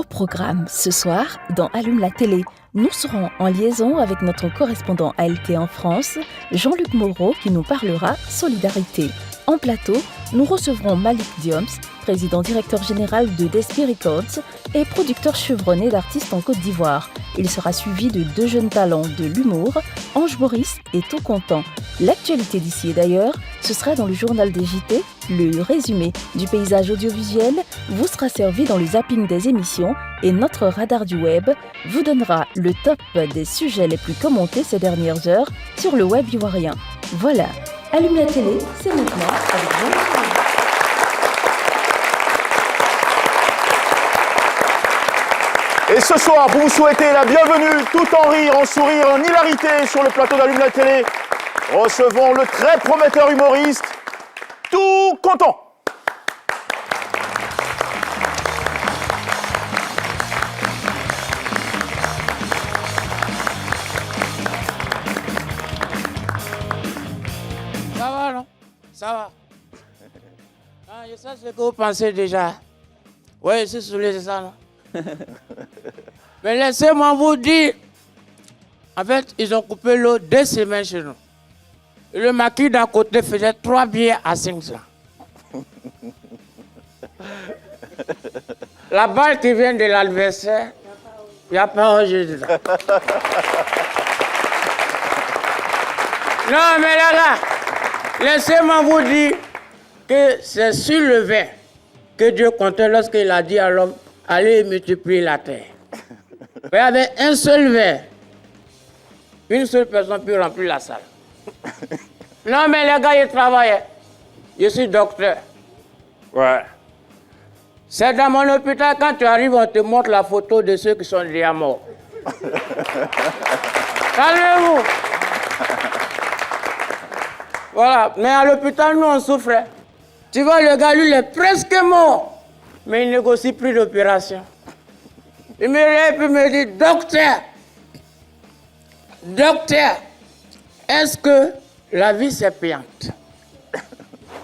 Programme ce soir dans Allume la télé. Nous serons en liaison avec notre correspondant ALT en France, Jean-Luc Moreau, qui nous parlera solidarité. En plateau, nous recevrons Malik Dioms, président directeur général de Despi Records et producteur chevronné d'artistes en Côte d'Ivoire. Il sera suivi de 2 jeunes talents de l'humour, Ange Boris et Tout Content. L'actualité d'ici et d'ailleurs, ce sera dans le journal des JT. Le résumé du paysage audiovisuel vous sera servi dans le zapping des émissions et notre radar du web vous donnera le top des sujets les plus commentés ces dernières heures sur le web ivoirien. Voilà, Allume la télé, c'est maintenant avec Jean-Luc. Et ce soir, pour vous souhaiter la bienvenue, tout en rire, en sourire, en hilarité sur le plateau d'Allume la télé, recevons le très prometteur humoriste, Tout Content. Ça va, non? Ça va. Ah, je sais ce que vous pensez déjà. Oui, c'est saoulé, c'est ça, non? Mais laissez-moi vous dire, en fait, ils ont coupé l'eau 2 semaines chez nous. Et le maquis d'à côté faisait 3 billets à 5 francs. La balle qui vient de l'adversaire, il n'y a pas un jeu dedans. Non, mais là, laissez-moi vous dire que c'est sur le vin que Dieu comptait lorsqu'il a dit à l'homme, allez multiplier la terre. Il y avait un seul verre. Une seule personne peut remplir la salle. Non, mais les gars, ils travaillaient. Je suis docteur. Ouais. C'est dans mon hôpital, quand tu arrives, on te montre la photo de ceux qui sont déjà morts. Calmez-vous. Voilà. Mais à l'hôpital, nous, on souffrait. Tu vois, le gars, lui, il est presque mort. Mais il négocie plus d'opération. Il me lève et me dit, docteur, est-ce que la vie c'est payante?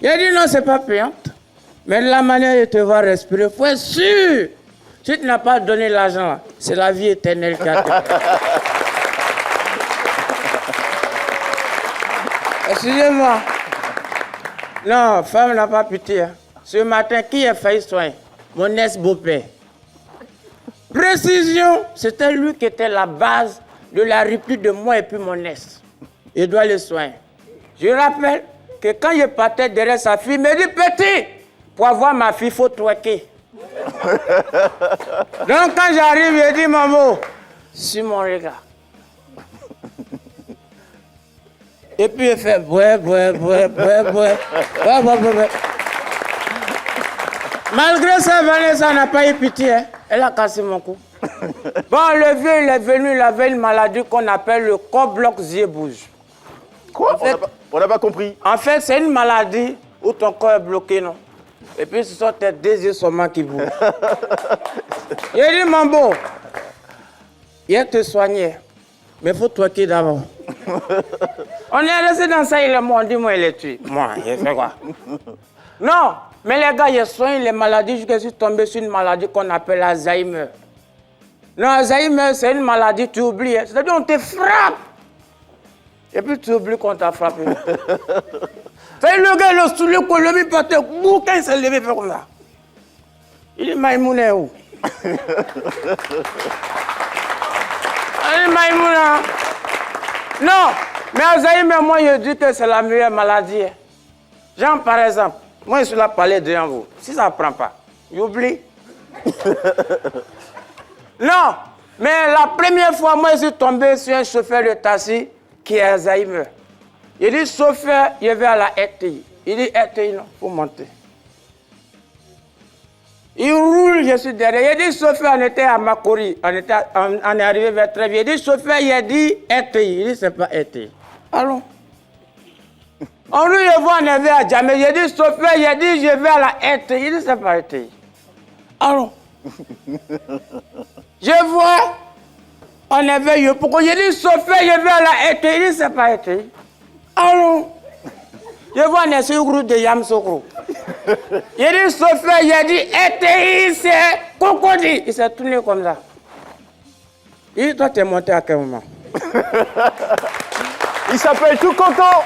Il a dit non, c'est pas payante. Mais la manière de te voir respirer, il faut être sûr. Si tu n'as pas donné l'argent, c'est la vie éternelle qui a été. Excusez-moi. Non, femme n'a pas pitié. Ce matin, qui a failli soigner? Mon ex-beau-père. Précision, c'était lui qui était la base de la rupture de moi et puis mon ex. Il doit le soigner. Je rappelle que quand je partais derrière sa fille, il me dit, petit, pour avoir ma fille, il faut twerker. Donc quand j'arrive, il dit, maman, sur mon regard. Et puis il fait, ouais. Malgré ça, Vanessa n'a pas eu pitié. Hein. Elle a cassé mon cou. Bon, le vieux, il est venu, il avait une maladie qu'on appelle le corps-bloc yeux bouge. Quoi? On n'a pas compris. En fait, c'est une maladie où ton corps est bloqué, non? Et puis, ce sont tes 2 yeux seulement qui bougent. Il a dit, mon beau, il a te soigné, mais il faut twerker d'abord. On est resté dans ça, il est mort, on dit, moi, il est tué. Moi, il fait quoi? Non, mais les gars, ils soignent les maladies jusqu'à ce que je suis tombé sur une maladie qu'on appelle Alzheimer. Non, Alzheimer, c'est une maladie, tu oublies. C'est-à-dire, on te frappe. Et puis, tu oublies qu'on t'a frappé. C'est le gars, le soulier, qu'on le mit par terre, quand il s'est levé, il fait comme ça. Il dit, Maïmouna est où? Il dit, Maïmouna. Non, mais Alzheimer, moi, je dis que c'est la meilleure maladie. Genre, par exemple, moi, je suis là pour parler devant vous. Si ça ne prend pas, j'oublie. Non, mais la première fois, moi, je suis tombé sur un chauffeur de taxi qui est Alzheimer. Il dit, chauffeur, je vais à la RTI. Il dit, RTI, non, il faut monter. Il roule, je suis derrière. Il dit, chauffeur, on était à Makori. On est arrivé vers Tréviers. Il dit, chauffeur, il a dit RTI. Il dit, c'est pas RTI. Allons. On lui le voit en éveil à jamais. J'ai dit, chauffeur, j'ai dit, je vais à la RTI. Il dit, c'est pas RTI. Allons. Je vois en éveil. Pourquoi j'ai dit, chauffeur, je vais à la RTI. Il dit, c'est pas RTI. Allons. Je vois un essuie-grou de Yamsokro. J'ai dit, chauffeur, j'ai dit, RTI, c'est Cocody. Il s'est tourné comme ça. Il dit, toi, t'es monté à quel moment? Il s'appelle Tout Content.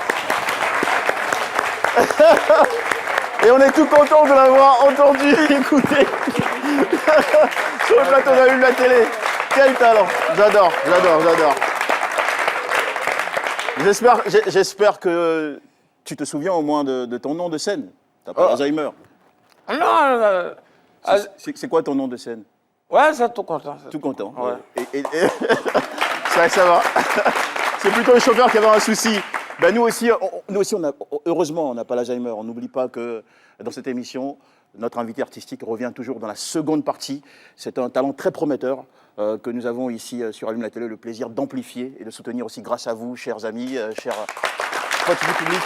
Et on est tout content de l'avoir entendu, écouté sur le plateau d'Allume la télé. Quel talent. J'adore. J'espère que tu te souviens au moins de ton nom de scène. T'as pas Alzheimer. Non, C'est quoi ton nom de scène? ouais, c'est Tout Content. Tout content. Ouais. Et ça va. C'est plutôt le chauffeur qui avait un souci. Ben nous aussi, heureusement, on n'a pas l'Alzheimer. On n'oublie pas que dans cette émission, notre invité artistique revient toujours dans la seconde partie. C'est un talent très prometteur que nous avons ici sur Allume la télé le plaisir d'amplifier et de soutenir aussi grâce à vous, chers amis, chers potes du public.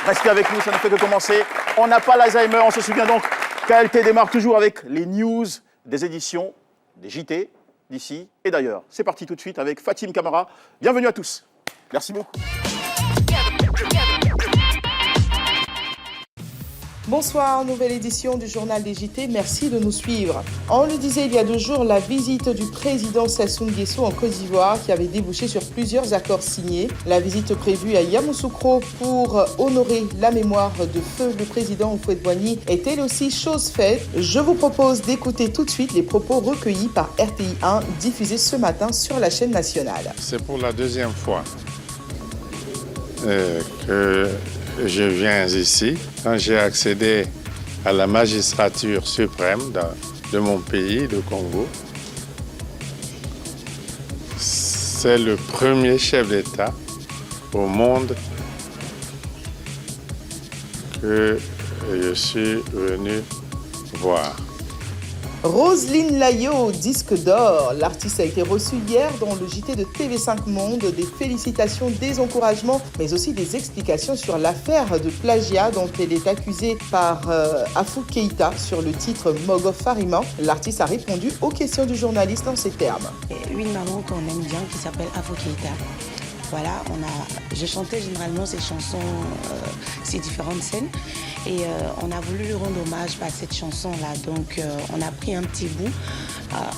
Restez avec nous, ça ne fait que commencer. On n'a pas l'Alzheimer, on se souvient donc qu'ALT démarre toujours avec les news des éditions des JT d'ici et d'ailleurs. C'est parti tout de suite avec Fatim Camara. Bienvenue à tous. Merci beaucoup. Bonsoir, nouvelle édition du journal des JT, merci de nous suivre. On le disait il y a 2 jours, la visite du président Sassou Nguesso en Côte d'Ivoire qui avait débouché sur plusieurs accords signés. La visite prévue à Yamoussoukro pour honorer la mémoire de feu le président Houphouët-Boigny est elle aussi chose faite. Je vous propose d'écouter tout de suite les propos recueillis par RTI 1 diffusés ce matin sur la chaîne nationale. C'est pour la 2e fois que je viens ici. Quand j'ai accédé à la magistrature suprême de mon pays, le Congo, c'est le premier chef d'État au monde que je suis venu voir. Roselyne Layo, disque d'or. L'artiste a été reçue hier dans le JT de TV5 Monde. Des félicitations, des encouragements, mais aussi des explications sur l'affaire de plagiat dont elle est accusée par Afou Keïta sur le titre Mogo Farima. L'artiste a répondu aux questions du journaliste en ces termes. Une maman qu'on aime bien qui s'appelle Afou Keïta. Voilà, je chantais généralement ces chansons, ces différentes scènes. Et on a voulu lui rendre hommage à cette chanson-là. Donc on a pris un petit bout,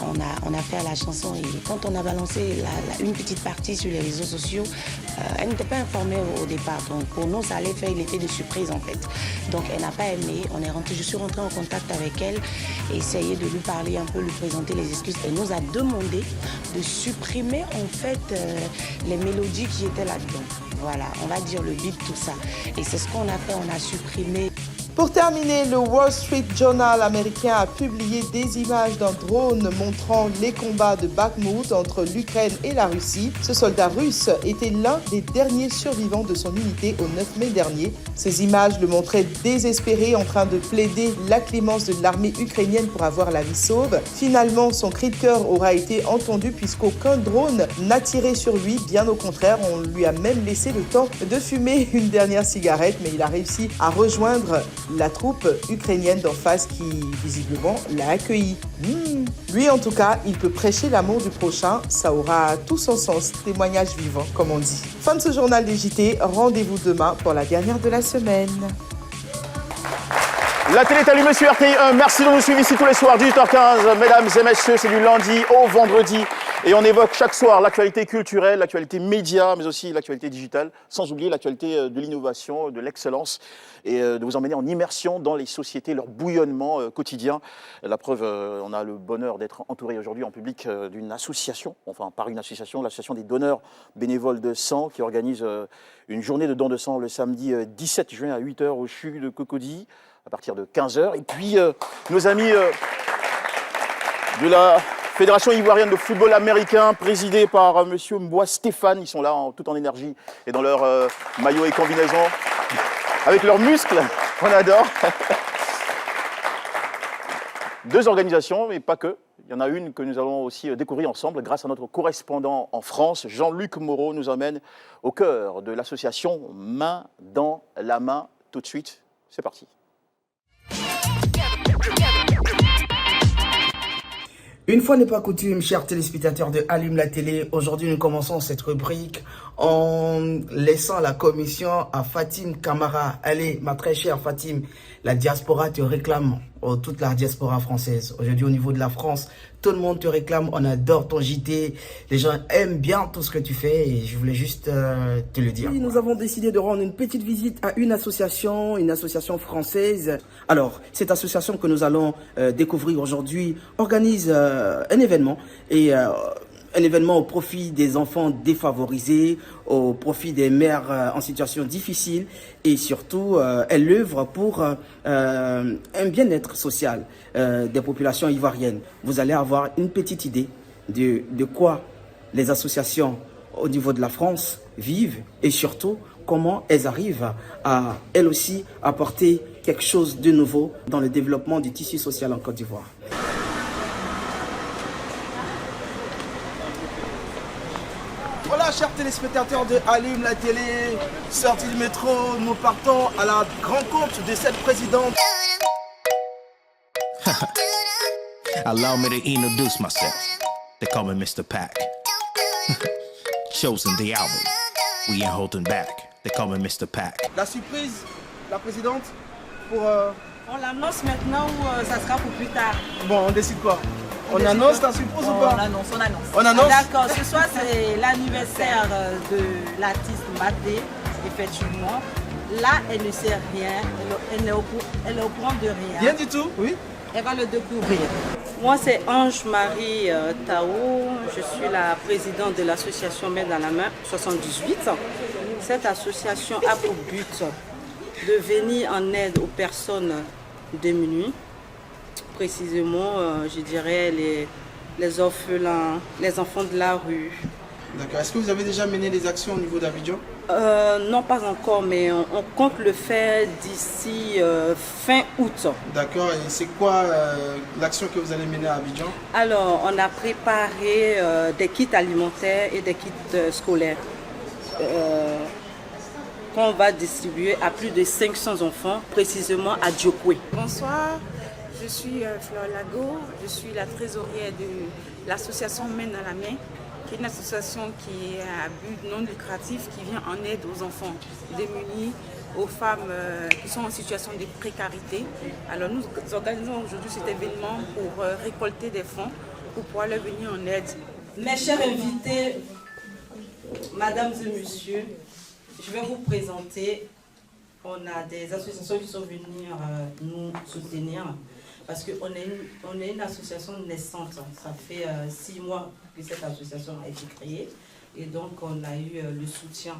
on a fait la chanson. Et quand on a balancé une petite partie sur les réseaux sociaux, elle n'était pas informée au départ. Donc pour nous, ça allait faire une effet de surprise en fait. Donc elle n'a pas aimé. Je suis rentrée en contact avec elle, essayé de lui parler un peu, lui présenter les excuses. Elle nous a demandé de supprimer en fait les mélodies qui étaient là-dedans. Voilà, on va dire le beat, tout ça. Et c'est ce qu'on a fait, on a supprimé. Pour terminer, le Wall Street Journal américain a publié des images d'un drone montrant les combats de Bakhmout entre l'Ukraine et la Russie. Ce soldat russe était l'un des derniers survivants de son unité au 9 mai dernier. Ces images le montraient désespéré en train de plaider la clémence de l'armée ukrainienne pour avoir la vie sauve. Finalement, son cri de cœur aura été entendu puisqu'aucun drone n'a tiré sur lui. Bien au contraire, on lui a même laissé le temps de fumer une dernière cigarette, mais il a réussi à rejoindre la troupe ukrainienne d'en face qui, visiblement, l'a accueilli. Lui, en tout cas, il peut prêcher l'amour du prochain. Ça aura tout son sens. Témoignage vivant, comme on dit. Fin de ce journal des JT. Rendez-vous demain pour la dernière de la semaine. La télé est allumée sur RTI1. Merci de nous suivre ici tous les soirs, 18h15. Mesdames et messieurs, c'est du lundi au vendredi. Et on évoque chaque soir l'actualité culturelle, l'actualité média, mais aussi l'actualité digitale, sans oublier l'actualité de l'innovation, de l'excellence, et de vous emmener en immersion dans les sociétés, leur bouillonnement quotidien. La preuve, on a le bonheur d'être entouré aujourd'hui en public d'une association, enfin par une association, l'association des donneurs bénévoles de sang, qui organise une journée de don de sang le samedi 17 juin à 8h au CHU de Cocody, à partir de 15h. Et puis, nos amis de la Fédération ivoirienne de football américain, présidée par M. Mboua Stéphane, ils sont là tout en énergie et dans leur maillot et combinaison, avec leurs muscles, on adore. 2 organisations, mais pas que. Il Il y en a une que nous allons aussi découvrir ensemble grâce à notre correspondant en France. Jean-Luc Moreau nous emmène au cœur de l'association Main dans la main. Tout de suite, c'est parti. Une fois n'est pas coutume, chers téléspectateurs de Allume la télé, aujourd'hui nous commençons cette rubrique en laissant la commission à Fatim Camara. Allez, ma très chère Fatim, la diaspora te réclame, toute la diaspora française. Aujourd'hui au niveau de la France, tout le monde te réclame, on adore ton JT, les gens aiment bien tout ce que tu fais et je voulais juste te le dire. Oui, nous avons décidé de rendre une petite visite à une association française. Alors, cette association que nous allons découvrir aujourd'hui organise un événement et un événement au profit des enfants défavorisés, au profit des mères en situation difficile et surtout elle œuvre pour un bien-être social des populations ivoiriennes. Vous allez avoir une petite idée de quoi les associations au niveau de la France vivent et surtout comment elles arrivent à elles aussi apporter quelque chose de nouveau dans le développement du tissu social en Côte d'Ivoire. Voilà, chers téléspectateurs de Allume la télé, sortie du métro, nous partons à la rencontre de cette présidente. Allow me to introduce myself. They call me Mr. Pack. Chosen the album. We ain't holding back. They call me Mr. Pack. La surprise, la présidente, pour... On l'annonce maintenant ou ça sera pour plus tard? Bon, on décide quoi? On annonce la surprise ou pas? On annonce. On annonce? D'accord, ce soir c'est l'anniversaire de l'artiste Maté, effectivement. Là, elle ne sait rien, elle est au courant de rien. Rien du tout, oui. Elle va le découvrir. Moi, c'est Ange-Marie Tao. Je suis la présidente de l'association Main dans la main 78. Cette association a pour but de venir en aide aux personnes démunies. Précisément, je dirais les orphelins, les enfants de la rue. D'accord. Est-ce que vous avez déjà mené des actions au niveau d'Abidjan? Non, pas encore, mais on compte le faire d'ici fin août. D'accord. Et c'est quoi l'action que vous allez mener à Abidjan? Alors, on a préparé des kits alimentaires et des kits scolaires qu'on va distribuer à plus de 500 enfants, précisément à Diokwe. Bonsoir, je suis Fleur Lago, je suis la trésorière de l'association Main dans la main, qui est une association qui est à but non lucratif, qui vient en aide aux enfants démunis, aux femmes qui sont en situation de précarité. Alors nous organisons aujourd'hui cet événement pour récolter des fonds pour pouvoir leur venir en aide. Mes chers invités, mesdames et messieurs, je vais vous présenter. On a des associations qui sont venues nous soutenir parce qu'on est une association naissante. Ça fait 6 mois que cette association a été créée et donc on a eu le soutien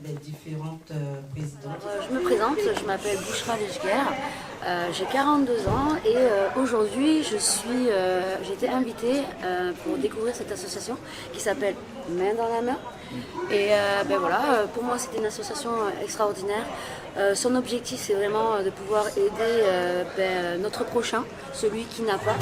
des différentes présidentes. Je me présente, je m'appelle Bouchra Lechguer, j'ai 42 ans et aujourd'hui j'ai été invitée pour découvrir cette association qui s'appelle Main dans la main. Et voilà, pour moi c'était une association extraordinaire. Son objectif c'est vraiment de pouvoir aider notre prochain, celui qui n'a pas.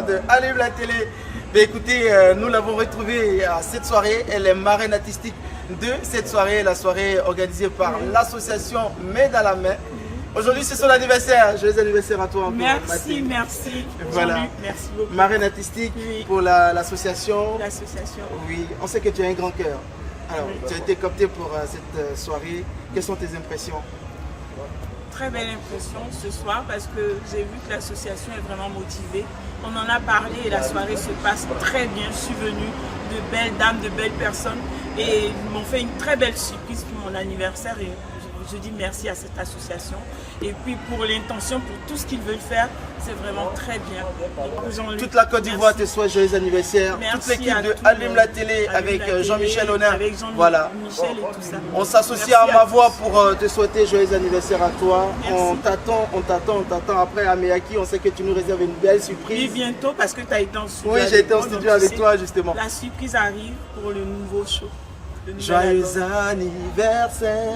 De Allume la télé. Mais écoutez, nous l'avons retrouvée à cette soirée. Elle est marraine artistique de cette soirée, la soirée organisée par l'association Main dans la main. Aujourd'hui, c'est son anniversaire. Joyeux anniversaire à toi encore. Merci, merci. Voilà. Merci beaucoup. Marraine artistique pour l'association. L'association. Oui, on sait que tu as un grand cœur. Alors, tu as été coopté pour cette soirée. Quelles sont tes impressions? très belle impression ce soir parce que j'ai vu que l'association est vraiment motivée. On en a parlé et la soirée se passe très bien. Je suis venue de belles dames, de belles personnes et ils m'ont fait une très belle surprise pour mon anniversaire et je dis merci à cette association. Et puis pour l'intention, pour tout ce qu'ils veulent faire, c'est vraiment très bien. Toute la Côte d'Ivoire te souhaite joyeux anniversaire. Toute l'équipe de Allume la télé avec Jean-Michel Honneur. Voilà. Michel et tout ça. On s'associe à ma voix pour te souhaiter joyeux anniversaire à toi. On t'attend après à Meyaki. On sait que tu nous réserves une belle surprise. Et bientôt parce que tu as été en studio. Oui, j'ai été en studio avec toi justement. La surprise arrive pour le nouveau show. Joyeux anniversaire.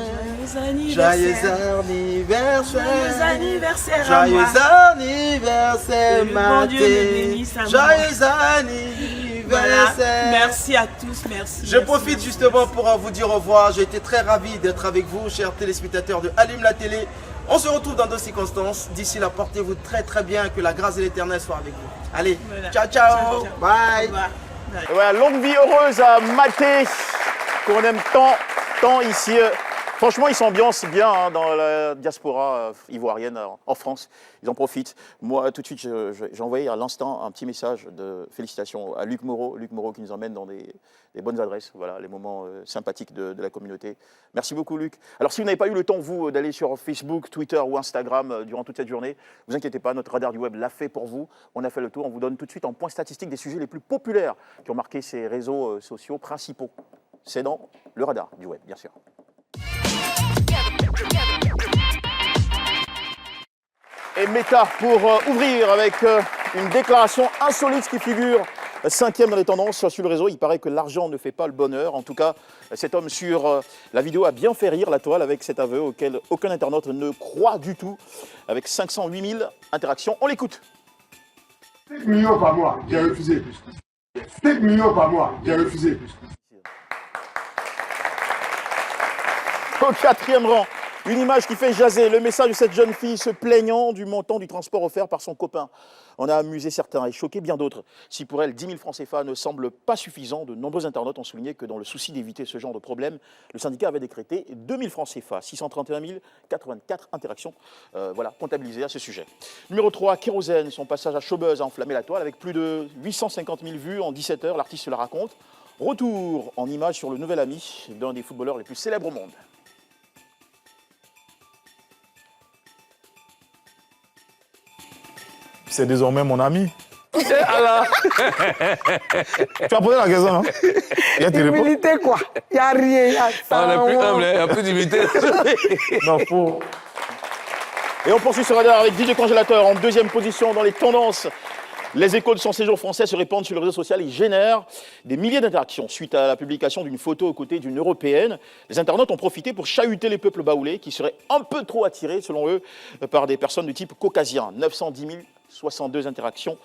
Joyeux anniversaire. Joyeux anniversaire. Joyeux anniversaire, Mathé. Joyeux anniversaire. Voilà. Merci à tous, merci. Je profite justement pour vous dire au revoir. J'ai été très ravi d'être avec vous, chers téléspectateurs de Allume la télé. On se retrouve dans d'autres circonstances. D'ici là, portez-vous très très bien. Que la grâce de l'Éternel soit avec vous. Allez, voilà. Ciao, ciao. Bye. Et voilà, longue vie heureuse à Mathé, qu'on aime tant ici. Franchement, ils s'ambiancent bien hein, dans la diaspora ivoirienne en France. Ils en profitent. Moi, tout de suite, j'ai envoyé à l'instant un petit message de félicitations à Luc Moreau. Luc Moreau qui nous emmène dans des bonnes adresses. Voilà, les moments sympathiques de la communauté. Merci beaucoup, Luc. Alors, si vous n'avez pas eu le temps, vous, d'aller sur Facebook, Twitter ou Instagram durant toute cette journée, ne vous inquiétez pas, notre radar du web l'a fait pour vous. On a fait le tour. On vous donne tout de suite en point statistique des sujets les plus populaires qui ont marqué ces réseaux sociaux principaux. C'est dans le radar du web, bien sûr. Et Meta pour ouvrir avec une déclaration insolite qui figure 5e dans les tendances sur le réseau. Il paraît que l'argent ne fait pas le bonheur. En tout cas, cet homme sur la vidéo a bien fait rire la toile avec cet aveu auquel aucun internaute ne croit du tout. Avec 508 000 interactions. On l'écoute. 5 millions par mois, j'ai refusé. 5 millions par mois, j'ai refusé. Au 4e rang, une image qui fait jaser, le message de cette jeune fille se plaignant du montant du transport offert par son copain. On a amusé certains et choqué bien d'autres. Si pour elle, 10 000 francs CFA ne semble pas suffisant, de nombreux internautes ont souligné que dans le souci d'éviter ce genre de problème, le syndicat avait décrété 2 000 francs CFA, 631 084 interactions comptabilisées à ce sujet. Numéro 3, Kérosène, son passage à Showbuzz a enflammé la toile avec plus de 850 000 vues en 17 heures, l'artiste se la raconte. Retour en image sur le nouvel ami d'un des footballeurs les plus célèbres au monde. C'est désormais mon ami. Alors tu as posé la question, non? Humilité, quoi. Il n'y a rien. Il n'y a plus d'humilité. Non, faut... Et on poursuit ce radar avec DJ Congélateur en 2e position dans les tendances. Les échos de son séjour français se répandent sur le réseau social et génèrent des milliers d'interactions. Suite à la publication d'une photo aux côtés d'une Européenne, les internautes ont profité pour chahuter les peuples baoulés qui seraient un peu trop attirés, selon eux, par des personnes de type caucasien. 910 062 interactions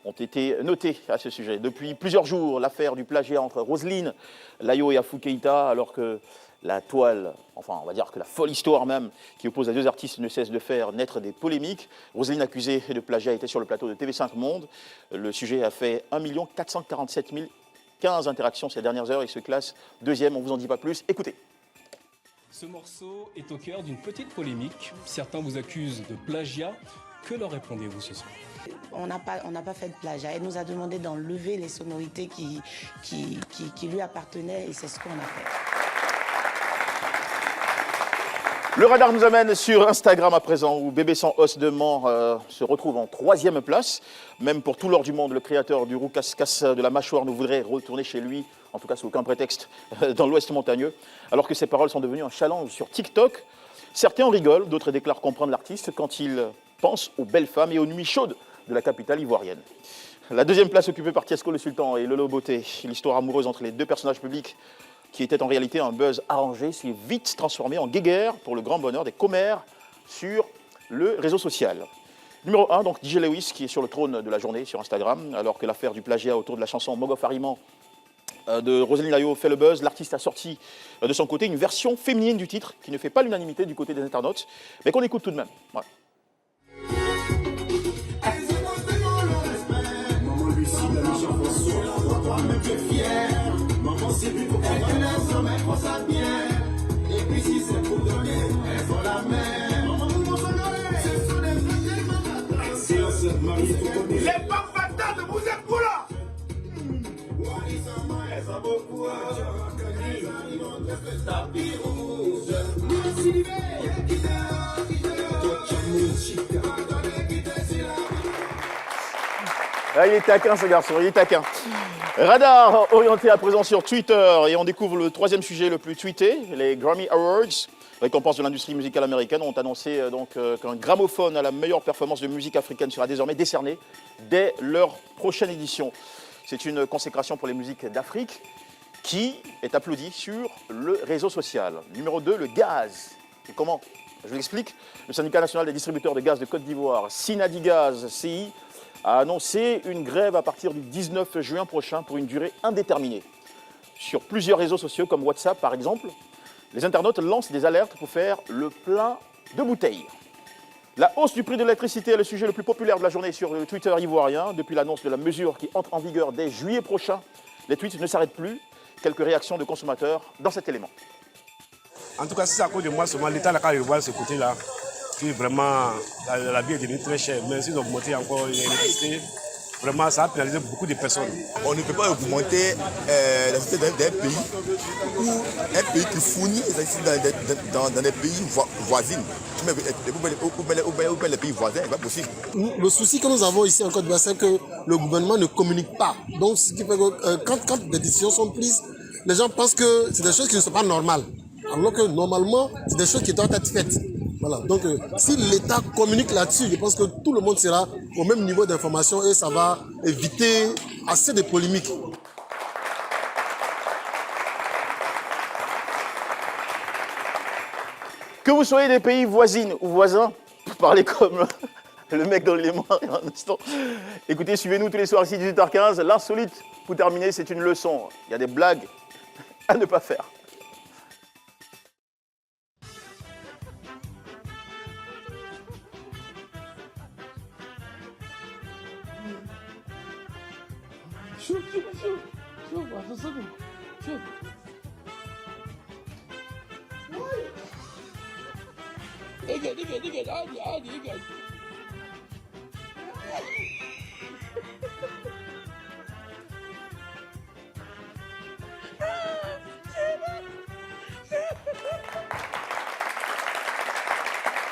ont été notées à ce sujet. Depuis plusieurs jours, l'affaire du plagiat entre Roselyne Layo et Afou Keïta, alors que la toile, enfin on va dire que la folle histoire même qui oppose les deux artistes ne cesse de faire naître des polémiques. Roselyne accusée de plagiat était sur le plateau de TV5 Monde. Le sujet a fait 1 447 015 interactions ces dernières heures et se classe 2e, on ne vous en dit pas plus. Écoutez. Ce morceau est au cœur d'une petite polémique. Certains vous accusent de plagiat. Que leur répondez-vous ce soir? On n'a pas fait de plagiat. Elle nous a demandé d'enlever les sonorités qui lui appartenaient et c'est ce qu'on a fait. Le radar nous amène sur Instagram à présent, où Bébé sans os de Mans se retrouve en 3e place. Même pour tout l'or du monde, le créateur du roux casse-casse de la mâchoire nous voudrait retourner chez lui, en tout cas sous aucun prétexte, dans l'Ouest montagneux. Alors que ses paroles sont devenues un challenge sur TikTok, certains en rigolent, d'autres déclarent comprendre l'artiste quand il pense aux belles femmes et aux nuits chaudes de la capitale ivoirienne. La 2e place occupée par Tiesco le Sultan et Lolo Beauté, l'histoire amoureuse entre les deux personnages publics qui était en réalité un buzz arrangé, s'est vite transformé en guéguerre pour le grand bonheur des commères sur le réseau social. Numéro 1, donc DJ Lewis, qui est sur le trône de la journée sur Instagram, alors que l'affaire du plagiat autour de la chanson Mogof Harima de Roselyne Layo fait le buzz. L'artiste a sorti de son côté une version féminine du titre, qui ne fait pas l'unanimité du côté des internautes, mais qu'on écoute tout de même. Voilà. Ah, il est taquin ce garçon, il est taquin. Radar orienté à présent sur Twitter et on découvre le troisième sujet le plus tweeté, les Grammy Awards. Récompense de l'industrie musicale américaine ont annoncé qu'un gramophone à la meilleure performance de musique africaine sera désormais décerné dès leur prochaine édition. C'est une consécration pour les musiques d'Afrique qui est applaudie sur le réseau social. Numéro 2, le gaz. Et comment? Je vous l'explique. Le syndicat national des distributeurs de gaz de Côte d'Ivoire, Synadigaz CI, a annoncé une grève à partir du 19 juin prochain pour une durée indéterminée. Sur plusieurs réseaux sociaux comme WhatsApp par exemple, les internautes lancent des alertes pour faire le plein de bouteilles. La hausse du prix de l'électricité est le sujet le plus populaire de la journée sur le Twitter ivoirien. Depuis l'annonce de la mesure qui entre en vigueur dès juillet prochain, les tweets ne s'arrêtent plus. Quelques réactions de consommateurs dans cet élément. En tout cas, si c'est à cause de moi seulement, l'État n'a qu'à revoir ce côté-là. Puis vraiment, la vie est devenue très chère. Mais s'ils ont augmenté encore l'électricité, vraiment, ça a pénalisé beaucoup de personnes. On ne peut pas augmenter la société d'un pays ou un pays qui fournit les électricités dans des pays voisins. Ou les pays voisins, c'est pas possible. Le souci que nous avons ici en Côte d'Ivoire, c'est que le gouvernement ne communique pas. Donc, ce qui fait que quand des décisions sont prises, les gens pensent que c'est des choses qui ne sont pas normales. Alors que normalement, c'est des choses qui doivent être faites. Voilà. Donc, si l'État communique là-dessus, je pense que tout le monde sera au même niveau d'information et ça va éviter assez de polémiques. Que vous soyez des pays voisines ou voisins, pour parler comme le mec dans l'élément un instant. Écoutez, suivez-nous tous les soirs ici 18h15. L'insolite, pour terminer, c'est une leçon. Il y a des blagues à ne pas faire.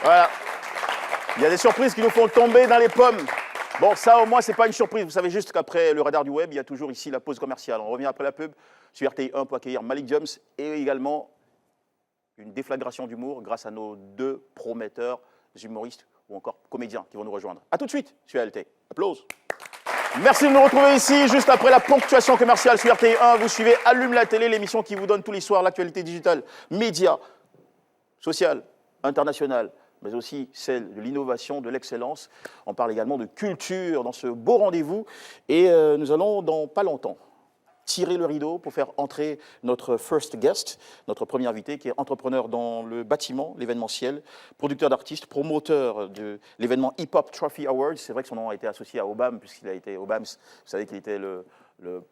Voilà. Il y a des surprises qui nous font tomber dans les pommes. Bon, ça au moins, c'est pas une surprise. Vous savez juste qu'après le radar du web, il y a toujours ici la pause commerciale. On revient après la pub sur RTI1 pour accueillir Malik Jones et également une déflagration d'humour grâce à nos deux prometteurs humoristes ou encore comédiens qui vont nous rejoindre. A tout de suite sur LT. Applause. Merci de nous retrouver ici juste après la ponctuation commerciale sur RTI1. Vous suivez Allume la télé, l'émission qui vous donne tous les soirs l'actualité digitale, médias, sociale, internationale, mais aussi celle de l'innovation, de l'excellence. On parle également de culture dans ce beau rendez-vous. Et nous allons, dans pas longtemps, tirer le rideau pour faire entrer notre first guest, notre premier invité, qui est entrepreneur dans le bâtiment, l'événementiel, producteur d'artistes, promoteur de l'événement Hip Hop Trophy Awards. C'est vrai que son nom a été associé à Obama, puisqu'il a été Obams. Vous savez qu'il était le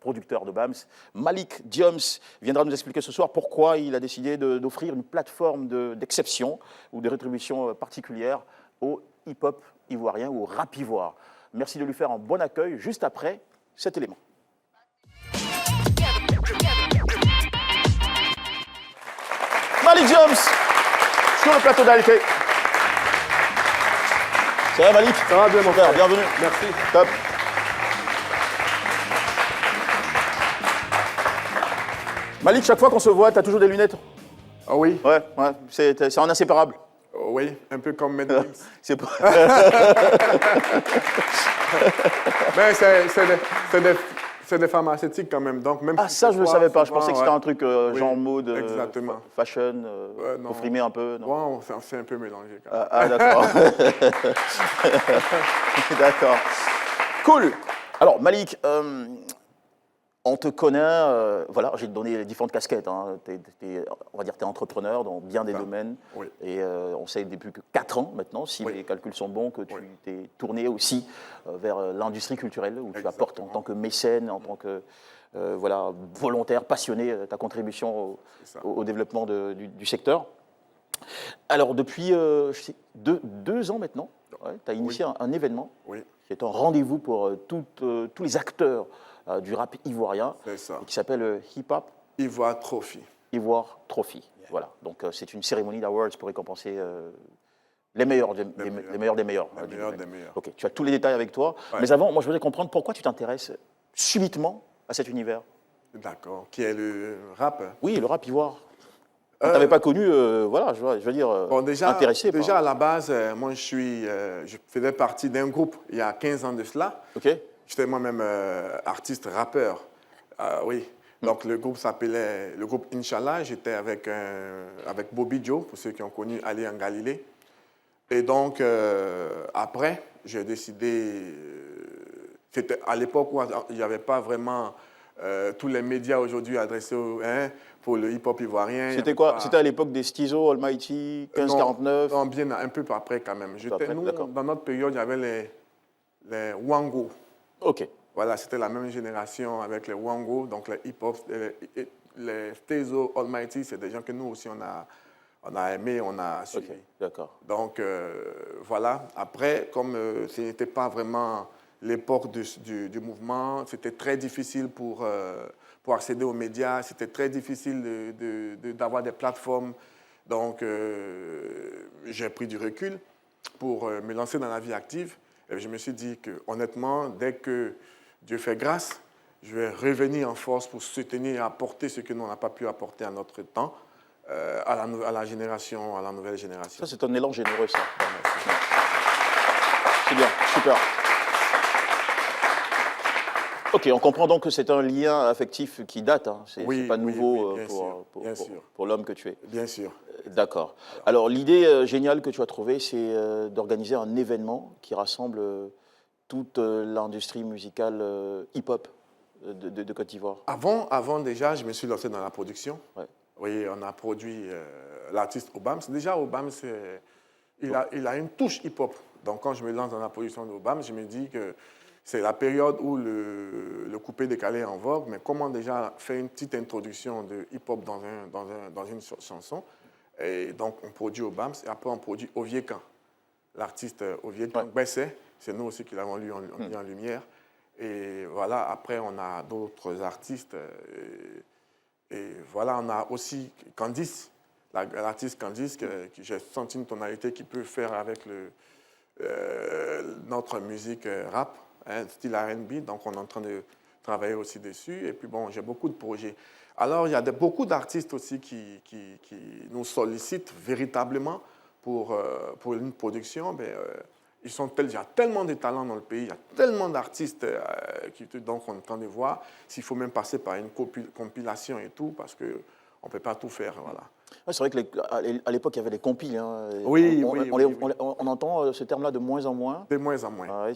producteur d'Obams. Malik Jones viendra nous expliquer ce soir pourquoi il a décidé d'offrir une plateforme d'exception ou de rétribution particulière au hip-hop ivoirien ou au rap ivoire. Merci de lui faire un bon accueil juste après cet élément. Malik Jones sur le plateau d'ALT. Ça va Malik? Ça va bien mon frère, bienvenue. Merci. Top. Malik, chaque fois qu'on se voit, tu as toujours des lunettes? Ah oui. Ouais, c'est en inséparable. Oui, un peu comme Mad Games. C'est pas... Mais c'est des pharmaceutiques quand même. Donc même si ça, je ne le savais pas. Je pensais que c'était ouais. un truc genre mode, fashion, pour frimer un peu. Non, ouais, c'est un peu mélangé. D'accord. D'accord. Cool. Alors, Malik, on te connaît, voilà, j'ai donné les différentes casquettes. Hein. On va dire que tu es entrepreneur dans bien des domaines. Oui. Et on sait depuis que 4 ans maintenant, si les calculs sont bons, que tu t'es tourné aussi vers l'industrie culturelle, où tu apportes en tant que mécène, en tant que voilà, volontaire, passionné, ta contribution au développement du secteur. Alors, depuis 2 ans maintenant, tu as initié un événement qui est un rendez-vous pour tous les acteurs du rap ivoirien, qui s'appelle Hip Hop Ivoire Trophy. Ivoire Trophy. Voilà. Donc c'est une cérémonie d'awards pour récompenser les meilleurs des meilleurs. Ok, tu as tous les détails avec toi. Ouais. Mais avant, moi je voudrais comprendre pourquoi tu t'intéresses subitement à cet univers. D'accord. Qui est le rap? Oui, le rap ivoire. Tu n'avais pas connu, voilà, je veux dire, intéressé. Déjà, à la base, moi, je faisais partie d'un groupe il y a 15 ans de cela. Ok. J'étais moi-même artiste, rappeur. Oui. Donc, le groupe s'appelait le groupe Inch'Allah. J'étais avec Bobby Joe, pour ceux qui ont connu Ali en Galilée. Et donc, après, j'ai décidé... C'était à l'époque où il n'y avait pas vraiment tous les médias aujourd'hui adressés pour le hip-hop ivoirien. C'était quoi? C'était à l'époque des Stizo, Almighty, 1549? Non, bien un peu après quand même. Dans notre période, il y avait les Wango. OK. Voilà, c'était la même génération avec les Wango, donc les hip-hop, les Stizo, Almighty, c'est des gens que nous aussi on a aimé, on a suivi. OK, d'accord. Donc voilà, après, comme ce n'était pas vraiment l'époque du mouvement, c'était très difficile pour accéder aux médias, c'était très difficile d'avoir des plateformes. Donc, j'ai pris du recul pour me lancer dans la vie active. Et je me suis dit que, honnêtement, dès que Dieu fait grâce, je vais revenir en force pour soutenir et apporter ce que nous n'avons pas pu apporter à notre temps, à la nouvelle génération. Ça, c'est un élan généreux, ça. C'est bien, super. Ok, on comprend donc que c'est un lien affectif qui date. Hein. C'est pas nouveau pour l'homme que tu es. Bien sûr. D'accord. Alors, l'idée géniale que tu as trouvée, c'est d'organiser un événement qui rassemble toute l'industrie musicale hip-hop de Côte d'Ivoire. Avant, déjà, je me suis lancé dans la production. Ouais. Oui, on a produit l'artiste Obams. Déjà, Obams, il a une touche hip-hop. Donc, quand je me lance dans la production d'Obams, je me dis que c'est la période où le coupé décalé est en vogue, mais comment déjà faire une petite introduction de hip-hop dans une chanson. Et donc, on produit Obams et après, on produit Oviekan. L'artiste Oviekan Bessé, c'est nous aussi qui l'avons mis en lumière. Et voilà, après, on a d'autres artistes. Et voilà, on a aussi Candice, l'artiste Candice, qui j'ai senti une tonalité qui peut faire avec notre musique rap. Style R&B, donc on est en train de travailler aussi dessus. Et puis bon, j'ai beaucoup de projets. Alors, il y a beaucoup d'artistes aussi qui nous sollicitent véritablement pour une production. Mais, il y a tellement de talents dans le pays, il y a tellement d'artistes donc on est en train de voir s'il faut même passer par une compilation et tout, parce qu'on ne peut pas tout faire. Voilà. Ouais, c'est vrai qu'à l'époque, il y avait des compiles. Hein, on entend ce terme-là de moins en moins. De moins en moins. Ah, ouais,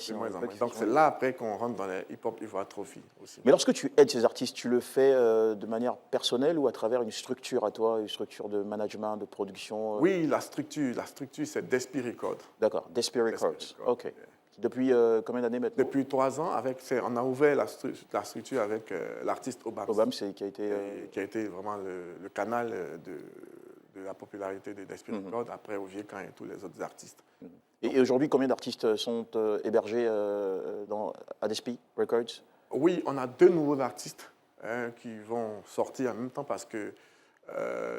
donc c'est là après qu'on rentre dans les hip-hop Ivoire Trophy aussi. Mais lorsque tu aides ces artistes, tu le fais de manière personnelle ou à travers une structure à toi, une structure de management, de production Oui, la structure c'est Despi Records. D'accord, Despi Records. OK. Depuis combien d'années maintenant? Depuis 3 ans. On a ouvert la structure avec l'artiste Obams. Obams, qui a été vraiment le canal de la popularité de Despi Records, après Oviekan et tous les autres artistes. Et aujourd'hui, combien d'artistes sont hébergés à Despi Records? Oui, on a 2 nouveaux artistes qui vont sortir en même temps parce que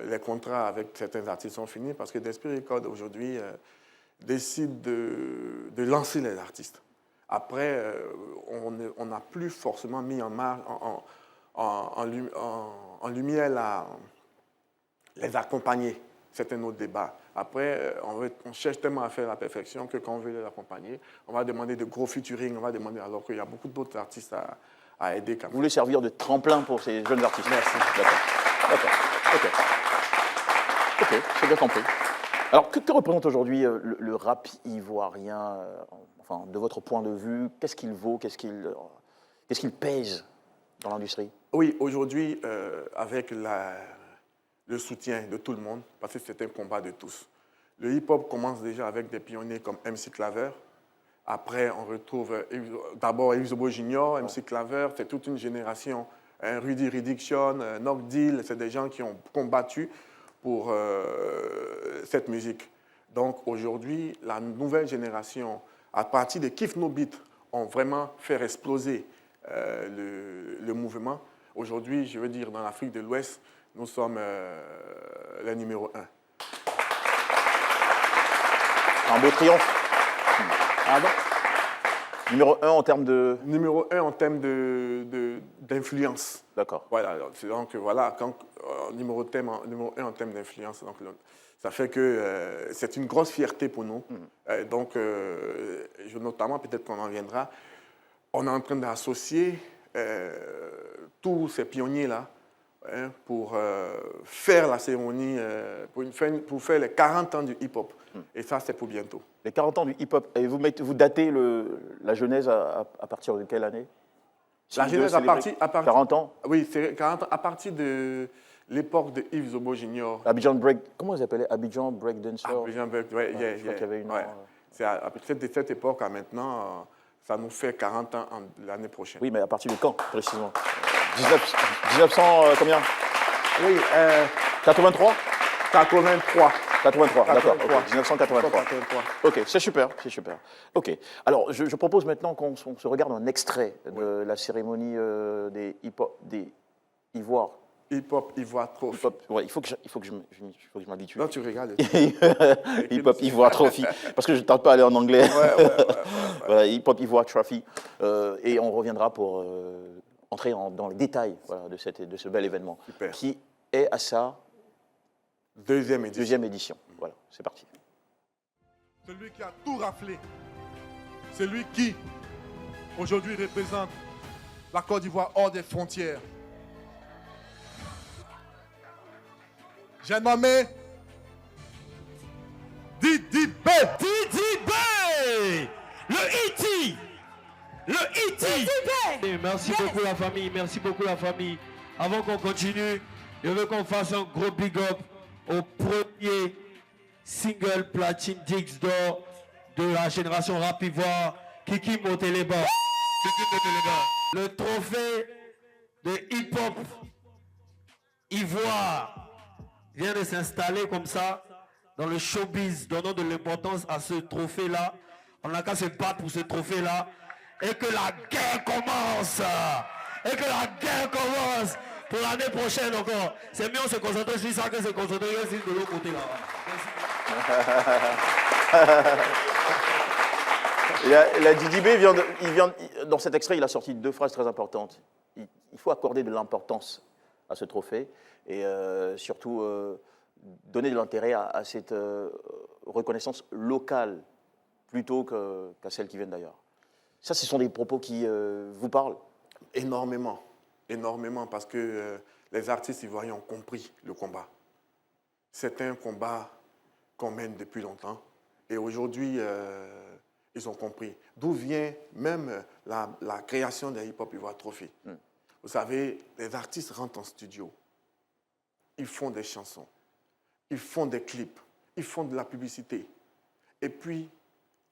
les contrats avec certains artistes sont finis, parce que Despi Records aujourd'hui décide de lancer les artistes. Après, on n'a plus forcément mis en lumière les accompagner. C'est un autre débat. Après, on cherche tellement à faire la perfection que quand on veut les accompagner, on va demander de gros featuring, alors qu'il y a beaucoup d'autres artistes à aider. Vous voulez servir de tremplin pour ces jeunes artistes? Merci. D'accord. Ok, c'est bien compris. Alors, que représente aujourd'hui le rap ivoirien, enfin, de votre point de vue? Qu'est-ce qu'il vaut? Qu'est-ce qu'il pèse dans l'industrie? Oui, aujourd'hui, avec le soutien de tout le monde, parce que c'est un combat de tous. Le hip-hop commence déjà avec des pionniers comme MC Claver. Après, on retrouve d'abord Exobo Junior, MC Claver, c'est toute une génération. Rudy Ridiction, Knock Deal, c'est des gens qui ont combattu pour cette musique. Donc aujourd'hui, la nouvelle génération, à partir de Kiff No Beat, ont vraiment fait exploser le mouvement. Aujourd'hui, je veux dire, dans l'Afrique de l'Ouest, nous sommes les numéro 1. Un beau triomphe. Pardon? Numéro 1 en termes de... Numéro 1 en termes d'influence. D'accord. Voilà, donc voilà, numéro 1 en termes d'influence. Donc, ça fait que c'est une grosse fierté pour nous. Donc, notamment, peut-être qu'on en viendra, on est en train d'associer tous ces pionniers-là pour faire la cérémonie, pour faire les 40 ans du hip-hop. Et ça, c'est pour bientôt. Les 40 ans du hip-hop. Et vous datez la genèse à partir de quelle année? La genèse à partir 40 ans? Oui, c'est 40 ans, à partir de l'époque de Yves Zobo Junior. Abidjan Break, comment ils appelaient? Abidjan Break Dancer? Abidjan Break, oui. Je crois qu'il y avait une... C'est à partir de cette époque à maintenant, ça nous fait 40 ans l'année prochaine. Oui, mais à partir de quand, précisément? 1900, combien? Oui, 83? 83. 83, d'accord. Okay. 1983. Ok, c'est super, c'est super. Ok, alors je propose maintenant qu'on se regarde un extrait de la cérémonie des hip-hop, des Ivoires. Hip-hop Ivoire Trophy. Ouais, il faut que je m'habitue. Non, tu regardes. Hip-hop Ivoire Trophy. Parce que je ne tente pas aller en anglais. Voilà, Hip-hop Ivoire Trophy. Et on reviendra pour entrer dans les détails de ce bel événement. Super. Qui est à sa deuxième édition. Voilà, c'est parti. Celui qui a tout raflé. Celui qui, aujourd'hui, représente la Côte d'Ivoire hors des frontières. J'ai nommé Didi B. Didi B. Le E.T. Le E.T. Merci beaucoup la famille, merci beaucoup la famille. Avant qu'on continue, je veux qu'on fasse un gros big up au premier single platine Dix d'or de la génération rap ivoire, Kiki Moteleba. Le trophée de hip-hop ivoire vient de s'installer comme ça dans le showbiz, donnant de l'importance à ce trophée-là. On n'a qu'à se battre pour ce trophée-là et que la guerre commence. Et que la guerre commence pour l'année prochaine encore. C'est mieux on se concentrer sur ça que se concentrer sur de l'autre côté là. La Didi B dans cet extrait, il a sorti 2 phrases très importantes. Il faut accorder de l'importance à ce trophée et surtout donner de l'intérêt à cette reconnaissance locale plutôt qu'à celle qui vient d'ailleurs. Ça, ce sont des propos qui vous parlent? Énormément, énormément, parce que les artistes ivoiriens ont compris le combat. C'est un combat qu'on mène depuis longtemps et aujourd'hui, ils ont compris. D'où vient même la création des Hip Hop Ivoire Trophy. Vous savez, les artistes rentrent en studio, ils font des chansons, ils font des clips, ils font de la publicité. Et puis,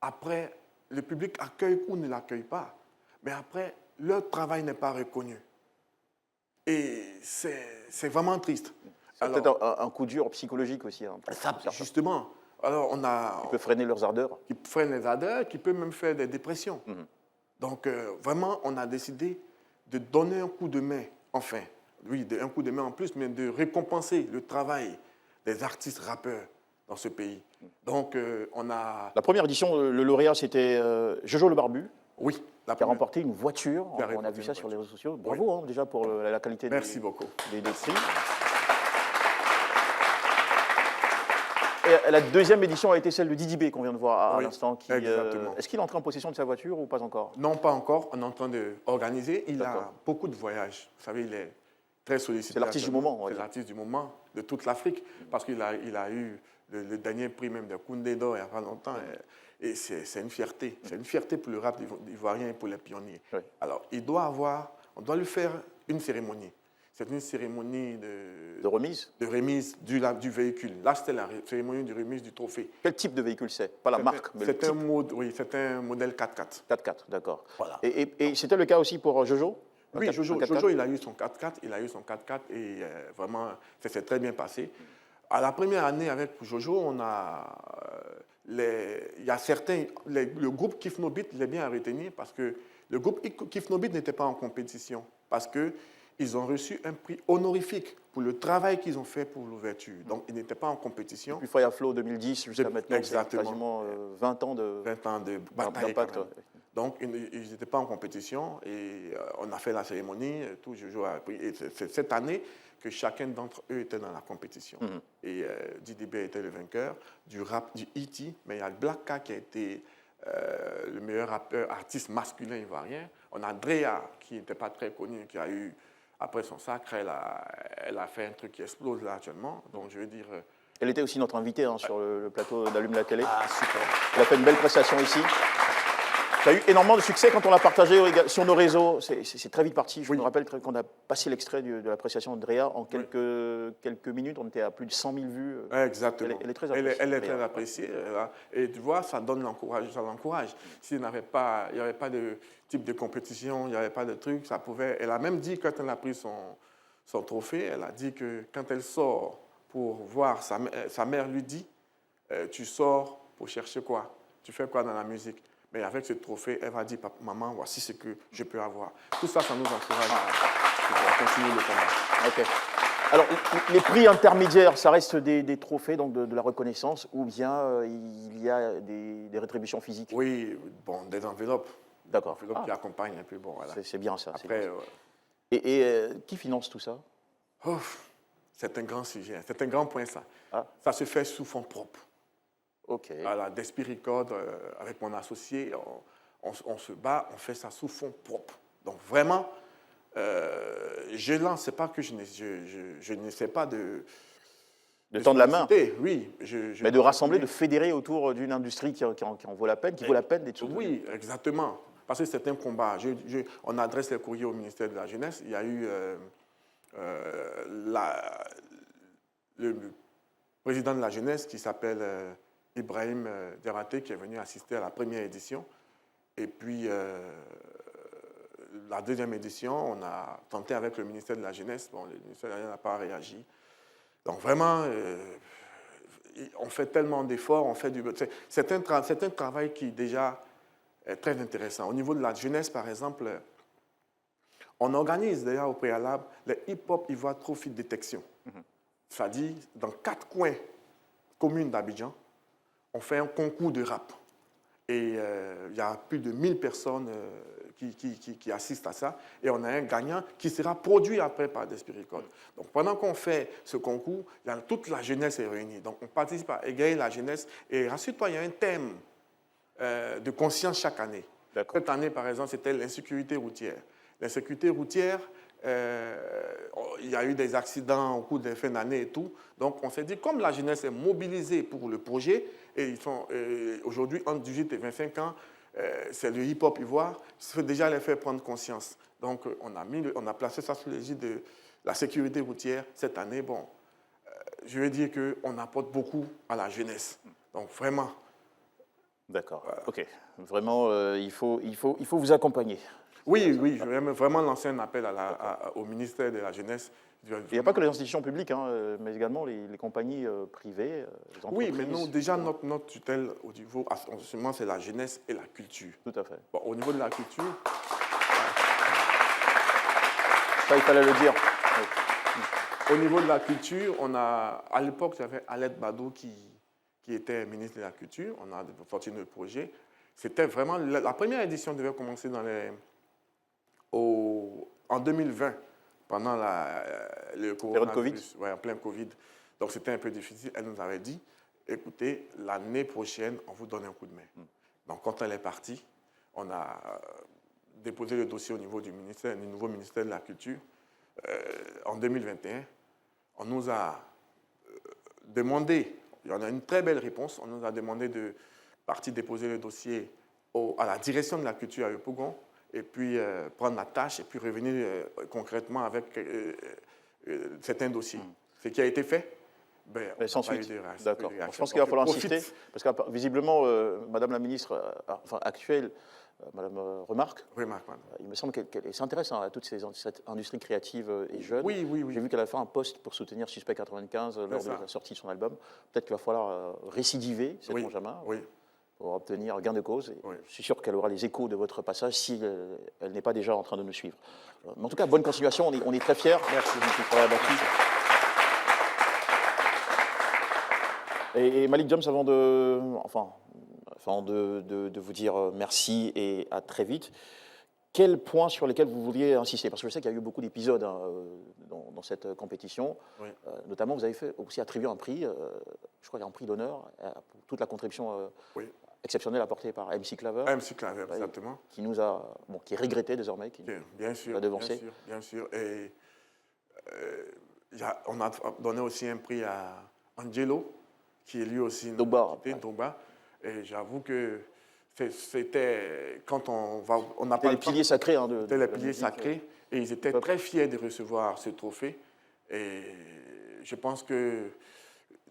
après, le public accueille ou ne l'accueille pas. Mais après, leur travail n'est pas reconnu. Et c'est vraiment triste. C'est peut-être un coup dur psychologique aussi. Hein, ça, justement. Alors, on a... Qui peut freiner leurs ardeurs. Qui freine les ardeurs, qui peut même faire des dépressions. Donc, vraiment, on a décidé de donner un coup de main, enfin, oui, un coup de main en plus, mais de récompenser le travail des artistes rappeurs dans ce pays. Donc, on a... La première édition, le lauréat, c'était Jojo le Barbu. Oui. Qui a remporté une voiture. On a vu ça sur les réseaux sociaux. Bravo, oui. Déjà pour la qualité Merci beaucoup. Des prix. Et la deuxième édition a été celle de Didi B qu'on vient de voir à l'instant. Est-ce qu'il est entré en possession de sa voiture ou pas encore? Non, pas encore. On est en train d'organiser. Il a beaucoup de voyages. Vous savez, il est très sollicité. C'est l'artiste du moment. C'est l'artiste du moment de toute l'Afrique. Parce qu'il a eu le dernier prix même de Koundé d'or il n'y a pas longtemps. Et c'est une fierté. C'est une fierté pour le rap ivoirien et pour les pionniers. Oui. Alors, on doit lui faire une cérémonie. C'est une cérémonie de remise? De remise du véhicule. Là, c'était la cérémonie de remise du trophée. Quel type de véhicule c'est? Pas la marque, mais le type. C'est un modèle 4x4. 4x4, d'accord. Voilà. Et c'était le cas aussi pour Jojo? Oui, Jojo, il a eu son 4x4. Et vraiment, ça s'est très bien passé. À la première année avec Jojo, on a... il y a certains... Le groupe Kiff No Beat, il est bien à retenir parce que Le groupe Kifnobit n'était pas en compétition parce qu'ils ont reçu un prix honorifique pour le travail qu'ils ont fait pour l'ouverture. Donc, ils n'étaient pas en compétition. Depuis Fire Flow 2010 jusqu'à maintenant, c'est Exactement. quasiment 20 ans de bataille. d'impact. Donc, ils n'étaient pas en compétition et on a fait la cérémonie, tout, je joue à prix. Et c'est cette année que chacun d'entre eux était dans la compétition. Et DDB était le vainqueur du rap, du E.T., mais il y a le Black K qui a été le meilleur rappeur, artiste masculin ivoirien. On a Drea, qui n'était pas très connu, qui a eu, après son sacre, elle a fait un truc qui explose là actuellement. Donc, je veux dire... Elle était aussi notre invitée sur le plateau d'Allume la télé. Ah, super. Elle a fait une belle prestation ici. Ça a eu énormément de succès quand on l'a partagé sur nos réseaux. C'est très vite parti. Je me rappelle qu'on a passé l'extrait de l'appréciation de Drea. En quelques minutes, on était à plus de 100 000 vues. Exactement. Elle est très appréciée. Elle est très appréciée. Et tu vois, ça donne l'encourage, ça l'encourage. S'il n'y avait pas de type de compétition, il n'y avait pas de truc, ça pouvait... Elle a même dit, quand elle a pris son trophée, elle a dit que quand elle sort pour voir, sa mère lui dit, tu sors pour chercher quoi? Tu fais quoi dans la musique? Mais avec ce trophée, elle va dire, maman, voici ce que je peux avoir. Tout ça, ça nous encourage à continuer le combat. OK. Alors, les prix intermédiaires, ça reste des trophées, donc de la reconnaissance, ou bien il y a des rétributions physiques? Oui, bon, des enveloppes. D'accord. Des enveloppes qui accompagnent un peu. Bon, voilà. C'est bien ça. Après, et qui finance tout ça? Oh, c'est un grand sujet, c'est un grand point, ça. Ah. Ça se fait sous fonds propres. OK. Voilà, Despy Record, avec mon associé, on se bat, on fait ça sous fonds propres. Donc vraiment, je lance, c'est pas que je n'essaie pas de tendre la main. Oui. Mais de rassembler, de fédérer autour d'une industrie qui en vaut la peine, d'être soutenue. Oui, exactement. Parce que c'est un combat. On adresse les courriers au ministère de la Jeunesse. Il y a eu le président de la Jeunesse qui s'appelle Ibrahim Diaraté, qui est venu assister à la première édition. Et puis, la deuxième édition, on a tenté avec le ministère de la Jeunesse. Bon, le ministère de la Jeunesse n'a pas réagi. Donc vraiment, on fait tellement d'efforts, c'est un travail qui déjà est très intéressant. Au niveau de la jeunesse, par exemple, on organise d'ailleurs au préalable les hip-hop Ivoire Trophy Détection. C'est-à-dire, dans 4 coins communes d'Abidjan, on fait un concours de rap. Et il y a plus de 1000 personnes qui assistent à ça. Et on a un gagnant qui sera produit après par Despy Record. Donc pendant qu'on fait ce concours, toute la jeunesse est réunie. Donc on participe à égayer la jeunesse. Et rassure-toi, il y a un thème de conscience chaque année. Cette année, par exemple, c'était l'insécurité routière. L'insécurité routière, il y a eu des accidents au cours des fins d'année et tout. Donc on s'est dit, comme la jeunesse est mobilisée pour le projet, et ils sont aujourd'hui entre 18 et 25 ans, c'est le hip-hop ivoire, il faut déjà les faire prendre conscience. Donc on a placé ça sous l'égide de la sécurité routière cette année. Bon, je veux dire qu'on apporte beaucoup à la jeunesse. Donc vraiment. D'accord, voilà. OK. Vraiment, il faut vous accompagner. Oui, je vais vraiment lancer un appel au ministère de la Jeunesse. Il n'y a pas que les institutions publiques, mais également les compagnies privées, les entreprises. Oui, mais nous, déjà, notre tutelle au niveau, c'est la jeunesse et la culture. Tout à fait. Bon, au niveau de la culture... Ça, il fallait le dire. Au niveau de la culture, à l'époque, j'avais Alette Badou qui était ministre de la Culture. On a sorti notre projet. C'était vraiment... La première édition devait commencer en 2020, pendant le coronavirus, en plein Covid. Donc c'était un peu difficile. Elle nous avait dit, écoutez, l'année prochaine, on vous donne un coup de main. Donc quand elle est partie, on a déposé le dossier au niveau du nouveau ministère de la Culture. En 2021, on nous a demandé, il y en a une très belle réponse, on nous a demandé de partir déposer le dossier à la direction de la culture à Yopougon, et puis prendre la tâche et puis revenir concrètement avec certains dossiers. Ce qui a été fait, sans suite. D'accord. Je pense qu'il va falloir insister, parce que visiblement, Madame la ministre actuelle, Madame Remarque, il me semble qu'elle s'intéresse à toute cette industrie créative et jeune. Oui. J'ai vu qu'elle a fait un post pour soutenir Suspect 95 lors de la sortie de son album. Peut-être qu'il va falloir récidiver, c'est Benjamin. Oui. pour obtenir gain de cause. Et je suis sûr qu'elle aura les échos de votre passage si elle n'est pas déjà en train de nous suivre. Mais en tout cas, bonne continuation, on est très fiers. Merci. Et Malik Jones, avant de vous dire merci et à très vite, quels points sur lesquels vous vouliez insister? Parce que je sais qu'il y a eu beaucoup d'épisodes dans cette compétition. Oui. Notamment, vous avez fait aussi attribuer un prix, je crois qu'il y a un prix d'honneur pour toute la contribution exceptionnelle apportée par MC Claver. MC Claver, exactement. Qui nous a, qui est regretté désormais, qui bien sûr, a devancé. Bien sûr. Et on a donné aussi un prix à Angelo, qui est lui aussi Doba. Et j'avoue que c'était quand on n'a pas les piliers sacrés. C'était les piliers sacrés. Et ils étaient très fiers de recevoir ce trophée. Et je pense que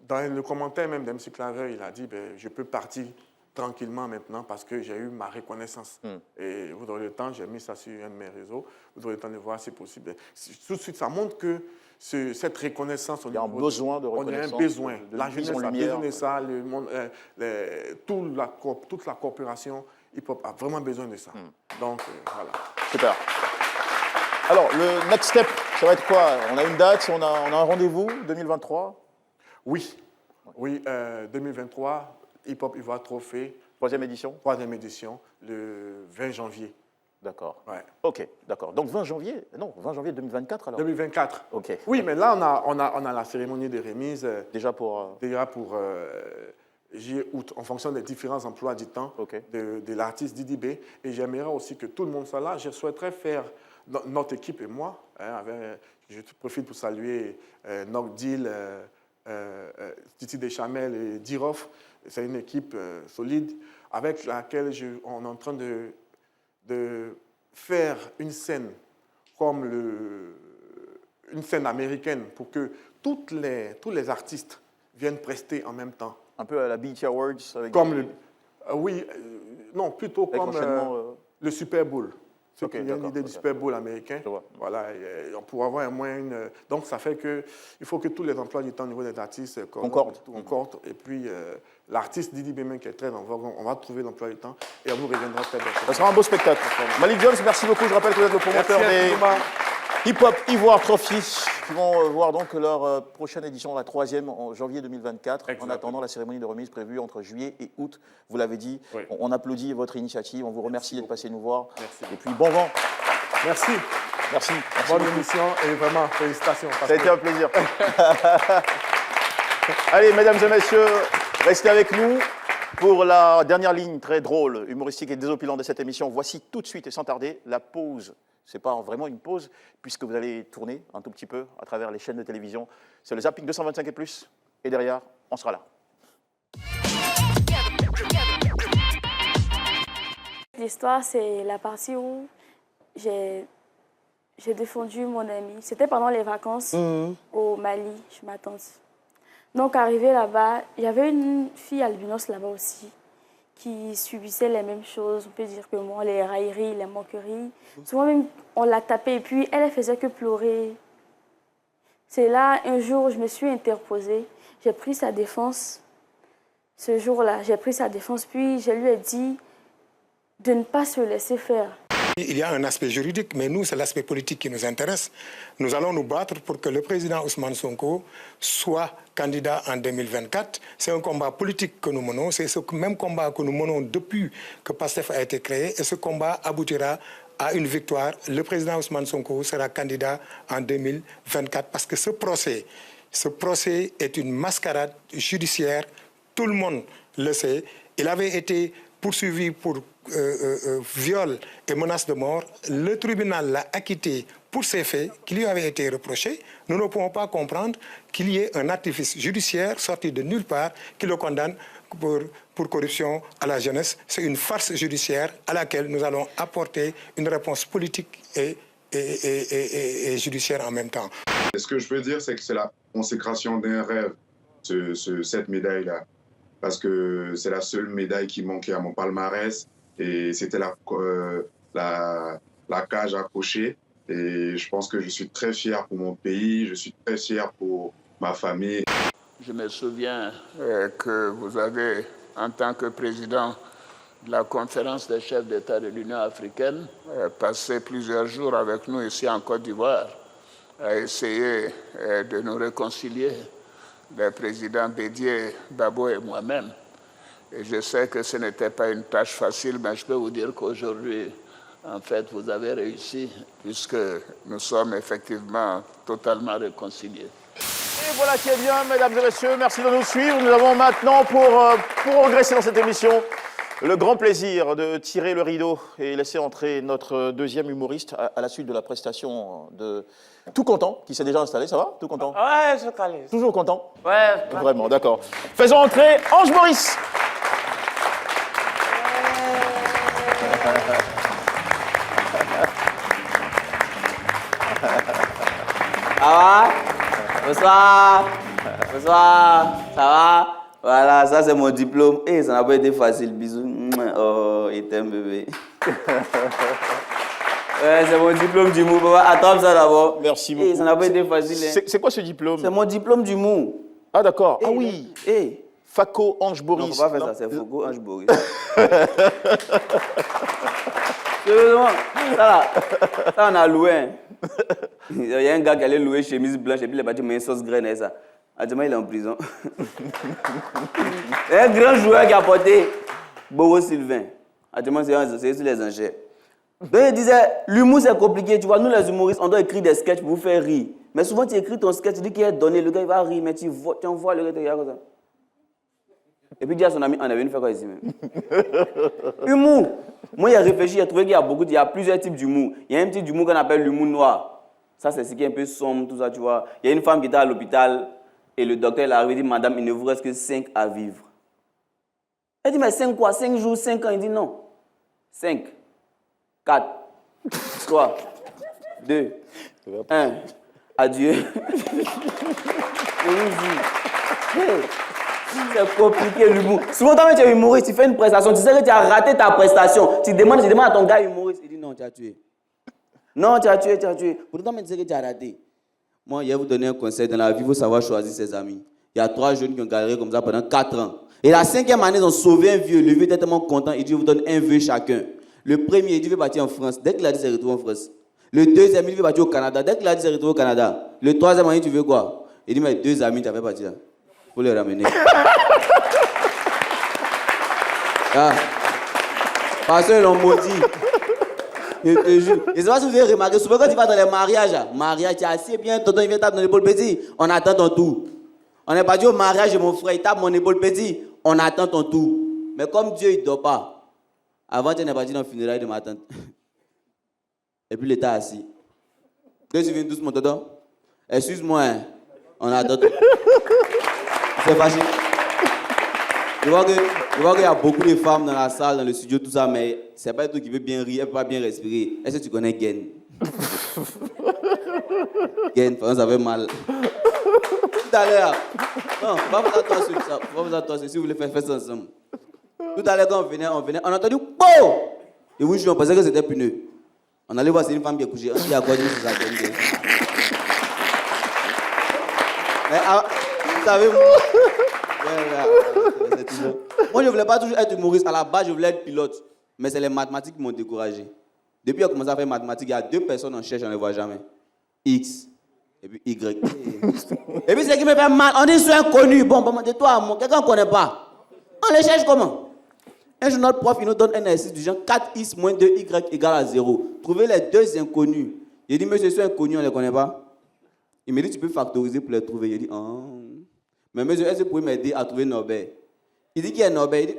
dans le commentaire même d'MC Claver, il a dit je peux partir tranquillement maintenant parce que j'ai eu ma reconnaissance. Et vous aurez le temps, j'ai mis ça sur un de mes réseaux, vous aurez le temps de voir si possible. Tout de suite, ça montre que cette reconnaissance, il y a un besoin de reconnaissance. On a un besoin. La jeunesse a besoin de ça, le monde, toute la coopération hip-hop a vraiment besoin de ça. Donc, voilà. Super. Alors, le next step, ça va être quoi? On a une date, on a un rendez-vous, 2023? Oui, 2023, Hip-Hop Ivoire Trophée. Troisième édition? Troisième édition, le 20 janvier. D'accord. Ouais. Ok, d'accord. Donc 20 janvier 2024 alors? 2024. Ok. Oui, mais là, on a la cérémonie de remise. Déjà pour juillet-août, en fonction des différents emplois du temps de l'artiste Didi B. Et j'aimerais aussi que tout le monde soit là. Je souhaiterais faire, notre équipe et moi, je profite pour saluer Nogdil, Titi Deschamel et Dirof. C'est une équipe solide avec laquelle on est en train de faire une scène comme une scène américaine pour que tous les artistes viennent prester en même temps. Un peu à la BET Awards avec non, plutôt comme le Super Bowl. Il y a une idée du Super Bowl américain. Voilà, on pourra avoir au moins une... Donc, ça fait qu'il faut que tous les emplois du temps au niveau des artistes concordent. Et puis, l'artiste Didi Bémen qui est très en vogue, on va trouver l'emploi du temps et on vous reviendra très bien. Ça sera un beau spectacle. Malik Jones, merci beaucoup. Je rappelle que vous êtes le promoteur des Hip-Hop Ivoire Trophy, qui vont voir donc leur prochaine édition, la 3e, en janvier 2024. Exactement. En attendant la cérémonie de remise prévue entre juillet et août. Vous l'avez dit, on applaudit votre initiative, on vous remercie d'être passé nous voir. Merci. Et puis bon vent. Merci. Bonne émission et vraiment félicitations. Ça a été un plaisir. Allez, mesdames et messieurs, restez avec nous pour la dernière ligne très drôle, humoristique et désopilante de cette émission. Voici tout de suite et sans tarder la pause. Ce n'est pas vraiment une pause, puisque vous allez tourner un tout petit peu à travers les chaînes de télévision. C'est le Zapping 225 et plus. Et derrière, on sera là. L'histoire, c'est la partie où j'ai défendu mon ami. C'était pendant les vacances au Mali, chez ma tante. Donc, arrivé là-bas, il y avait une fille albinos là-bas aussi, qui subissait les mêmes choses, on peut dire que moi, les railleries, les moqueries. Souvent même, on l'a tapée et puis elle faisait que pleurer. C'est là, un jour, je me suis interposée, j'ai pris sa défense. Ce jour-là, j'ai pris sa défense, puis je lui ai dit de ne pas se laisser faire. Il y a un aspect juridique, mais nous, c'est l'aspect politique qui nous intéresse. Nous allons nous battre pour que le président Ousmane Sonko soit candidat en 2024. C'est un combat politique que nous menons. C'est ce même combat que nous menons depuis que PASTEF a été créé. Et ce combat aboutira à une victoire. Le président Ousmane Sonko sera candidat en 2024 parce que ce procès est une mascarade judiciaire. Tout le monde le sait. Il avait été poursuivi pour viol et menace de mort. Le tribunal l'a acquitté pour ces faits qui lui avaient été reprochés. Nous ne pouvons pas comprendre qu'il y ait un artifice judiciaire sorti de nulle part qui le condamne pour corruption à la jeunesse. C'est une farce judiciaire à laquelle nous allons apporter une réponse politique et judiciaire en même temps. Ce que je peux dire, c'est que c'est la consécration d'un rêve, cette médaille-là. Parce que c'est la seule médaille qui manquait à mon palmarès. Et c'était la cage à cocher. Et je pense que je suis très fier pour mon pays, je suis très fier pour ma famille. Je me souviens que vous avez en tant que président de la conférence des chefs d'État de l'Union africaine, passé plusieurs jours avec nous ici en Côte d'Ivoire, a essayé de nous réconcilier, le président Bédié, Babo et moi-même. Et je sais que ce n'était pas une tâche facile, mais je peux vous dire qu'aujourd'hui, en fait, vous avez réussi, puisque nous sommes effectivement totalement réconciliés. Et voilà qui est bien, mesdames et messieurs. Merci de nous suivre. Nous avons maintenant, pour progresser dans cette émission, le grand plaisir de tirer le rideau et laisser entrer notre deuxième humoriste à la suite de la prestation de Tout Content, qui s'est déjà installé. Ça va, Tout Content? Ouais, je calme. Toujours content? Ouais. Vraiment, d'accord. Faisons entrer Ange Maurice. Ça va? Bonsoir. Bonsoir. Ça va? Voilà, ça c'est mon diplôme. Et ça n'a pas été facile. Bisous. Oh, il t'aime, bébé. Ouais, c'est mon diplôme d'humour. Attrape ça d'abord. Merci beaucoup. Ça n'a pas été facile. C'est quoi ce diplôme? C'est mon diplôme d'humour. Ah, d'accord. Ah oui. Faco Ange Boris. Non, faut pas faire ça, c'est Faco Ange Boris. Sérieusement, ça on a loué. Il y a un gars qui allait louer chemise blanche et puis il a bâti une sauce graine et ça. Adjama, il est en prison. Il y a un grand joueur qui a porté Bobo Sylvain. Adjama, c'est sur les enchères. Donc il disait, l'humour c'est compliqué, tu vois, nous les humoristes, on doit écrire des sketchs pour vous faire rire. Mais souvent tu écris ton sketch, tu dis qu'il est donné, le gars il va rire, mais tu envoies le gars, tu comme ça. Et puis il dit à son ami, on est venu faire quoi ici même? Humour. Moi, il a réfléchi, il a trouvé qu'il y a plusieurs types d'humour. Il y a un type d'humour qu'on appelle l'humour noir. Ça, c'est ce qui est un peu sombre, tout ça, tu vois. Il y a une femme qui était à l'hôpital et le docteur l'a arrivé et dit, madame, il ne vous reste que 5 à vivre. Elle dit, mais 5 quoi? 5 jours, 5 ans? Il dit, non. 5, 4, 3, 2, 1. Adieu. C'est compliqué l'humour. Souvent, quand tu es humoriste, tu fais une prestation, tu sais que tu as raté ta prestation. Tu demandes à ton gars humoriste, il dit non, tu as tué. Non, tu as tué. Pourtant, tu sais que tu as raté. Moi, je vais vous donner un conseil. Dans la vie, il faut savoir choisir ses amis. Il y a 3 jeunes qui ont galéré comme ça pendant 4 ans. Et la 5e année, ils ont sauvé un vieux. Le vieux était tellement content, il dit, je vous donne un vœu chacun. Le premier, il dit, il veut partir en France. Dès qu'il a dit, il s'est retrouvé en France. Le deuxième, il veut partir au Canada. Dès qu'il a dit, il s'est retrouvé au Canada. Le troisième année, tu veux quoi? Il dit, mais 2 amis, tu avais parti là. Faut les ramener. Parce qu'ils l'ont maudit. Je te jure. Et c'est pas si vous avez remarqué, souvent quand tu vas dans les mariages, tu es assis bien, tonton il vient taper ton épaule petit, on attend ton tour. On n'est pas dit au mariage de mon frère, il tape mon épaule petit, on attend ton tour. Mais comme Dieu il ne dort pas, avant tu n'es pas dit dans le funérail de ma tante. Et puis il était assis. Deux, tu viens doucement, tonton. Excuse-moi, hein. On attend ton tour. C'est facile. Je vois qu'il y a beaucoup de femmes dans la salle, dans le studio, tout ça, mais c'est pas tout qui veut bien rire, elle peut pas bien respirer. Est-ce que tu connais Gen? Gen, ça fait mal. Tout à l'heure, non, pas vous attendre sur ça, pas vous attendre si vous voulez faire ça ensemble. Tout à l'heure, quand on venait, on a entendu BOUM! Et vous, je pensais que c'était pneu. On allait voir, c'est une femme qui est couchée, qui a quoi dire sur sa tête. Mais, vous savez, moi, je ne voulais pas toujours être humoriste. À la base, je voulais être pilote. Mais c'est les mathématiques qui m'ont découragé. Depuis qu'on a commencé à faire mathématiques, il y a 2 personnes en cherche, on ne les voit jamais. X et puis Y. Et puis, ce qui me fait mal, on dit c'est inconnu. Bon, de toi à moi, quelqu'un ne connaît pas. On les cherche comment? Un jour, notre prof, il nous donne un exercice du genre 4x moins 2y égale à 0. Trouvez les 2 inconnus. J'ai dit, monsieur, ces inconnus, on ne les connaît pas. Il me dit, tu peux factoriser pour les trouver. J'ai dit, oh. Mais monsieur, est-ce que vous pouvez m'aider à trouver Norbert? Il dit qu'il est Norbert. Il dit,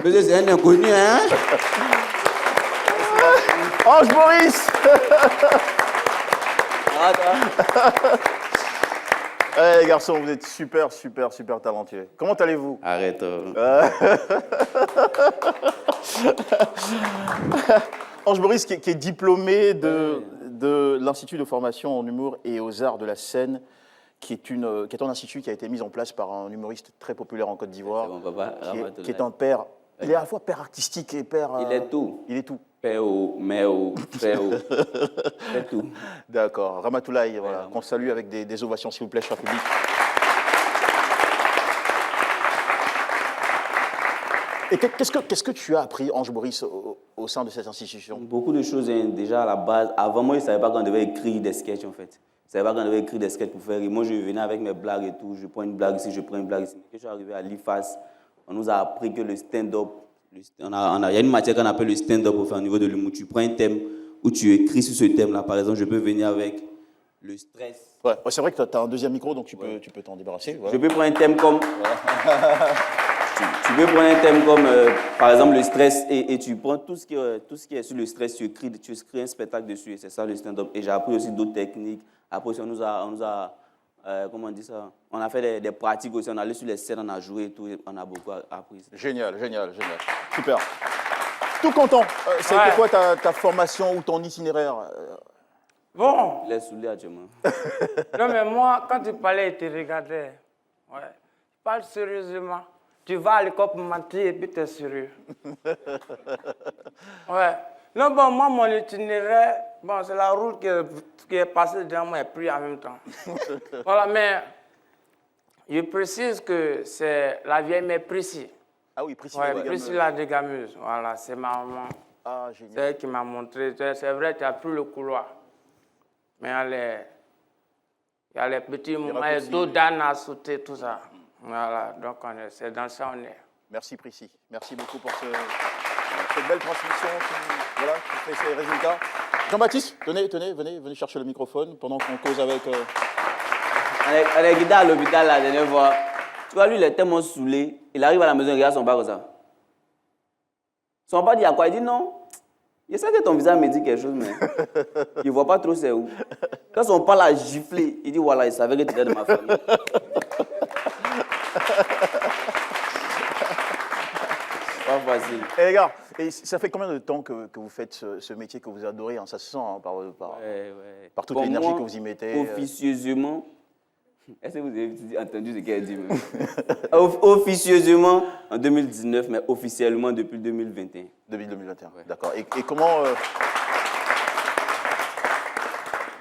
monsieur, c'est un inconnu, hein? Ange Maurice! Eh, les garçons, vous êtes super talentueux. Comment allez-vous? Arrête. Ange Maurice, qui est diplômé de l'Institut de formation en humour et aux arts de la scène, qui est un institut qui a été mis en place par un humoriste très populaire en Côte d'Ivoire, qui est un père. Il est à la fois père artistique et père... Il est tout. Il est tout. Péo, méo, péo. C'est tout. D'accord. Ramatoulaye, voilà, qu'on salue avec des ovations, s'il vous plaît, cher public. Et qu'est-ce que tu as appris, Ange Boris, au sein de cette institution? Beaucoup de choses, hein. Déjà à la base. Avant, moi, je ne savais pas qu'on devait écrire des sketchs, en fait. Je ne savais pas qu'on devait écrire des sketchs pour faire rire. Moi, je venais avec mes blagues et tout. Je prends une blague ici, je prends une blague ici. Quand je suis arrivé à l'IFAS, on nous a appris que le stand-up, il y a une matière qu'on appelle le stand-up au niveau de l'humour. Tu prends un thème où tu écris sur ce thème-là. Par exemple, je peux venir avec le stress. Ouais, c'est vrai que tu as un deuxième micro, donc tu peux t'en débarrasser. Voilà. Je peux prendre un thème comme... Tu peux prendre un thème comme, par exemple, le stress, et tu prends tout ce qui est sur le stress, tu écris un spectacle dessus, et c'est ça le stand-up. Et j'ai appris aussi d'autres techniques. Après aussi, on nous a comment on dit ça? On a fait des pratiques aussi, on allait sur les scènes, on a joué et tout, et on a beaucoup appris. Génial. Super. Tout content. C'était quoi ta formation ou ton itinéraire? Bon. Les saoulés actuellement. Non, mais moi, quand tu parlais, tu regardais. Ouais. Parle sérieusement. Tu vas à l'école pour mentir et puis tu es sérieux. Ouais. Non, bon, moi, mon itinéraire, bon, c'est la route qui est passée devant moi et pris en même temps. Voilà, mais je précise que c'est la vieille mère Priscille. Ah oui, Priscille. Ouais, Priscille la dégameuse. Voilà, c'est ma maman. Ah, génial. C'est elle qui m'a montré. C'est vrai, tu as pris le couloir. Mais il y a les petits moments, il y a d'autres d'âne à sauter, tout ça. Voilà, donc c'est dans ça on est. Merci Priscille, merci beaucoup pour cette belle transmission qui fait ces résultats. Jean-Baptiste, venez chercher le microphone pendant qu'on cause avec... On est guidé à l'hôpital la dernière fois. Tu vois, lui, il est tellement saoulé, il arrive à la maison, il regarde son père comme ça. Son père dit à quoi? Il dit non. Je sais que ton visage me dit quelque chose, mais il ne voit pas trop c'est où. Quand son père l'a giflé, il dit voilà, il savait que tu étais de ma famille. Pas facile. Et les gars, ça fait combien de temps que vous faites ce métier que vous adorez, hein? Ça se sent hein, par toute l'énergie que vous y mettez. Officieusement, est-ce que vous avez entendu ce qu'elle dit? Officieusement en 2019, mais officiellement depuis 2021. Depuis 2021, ouais. D'accord. Et comment...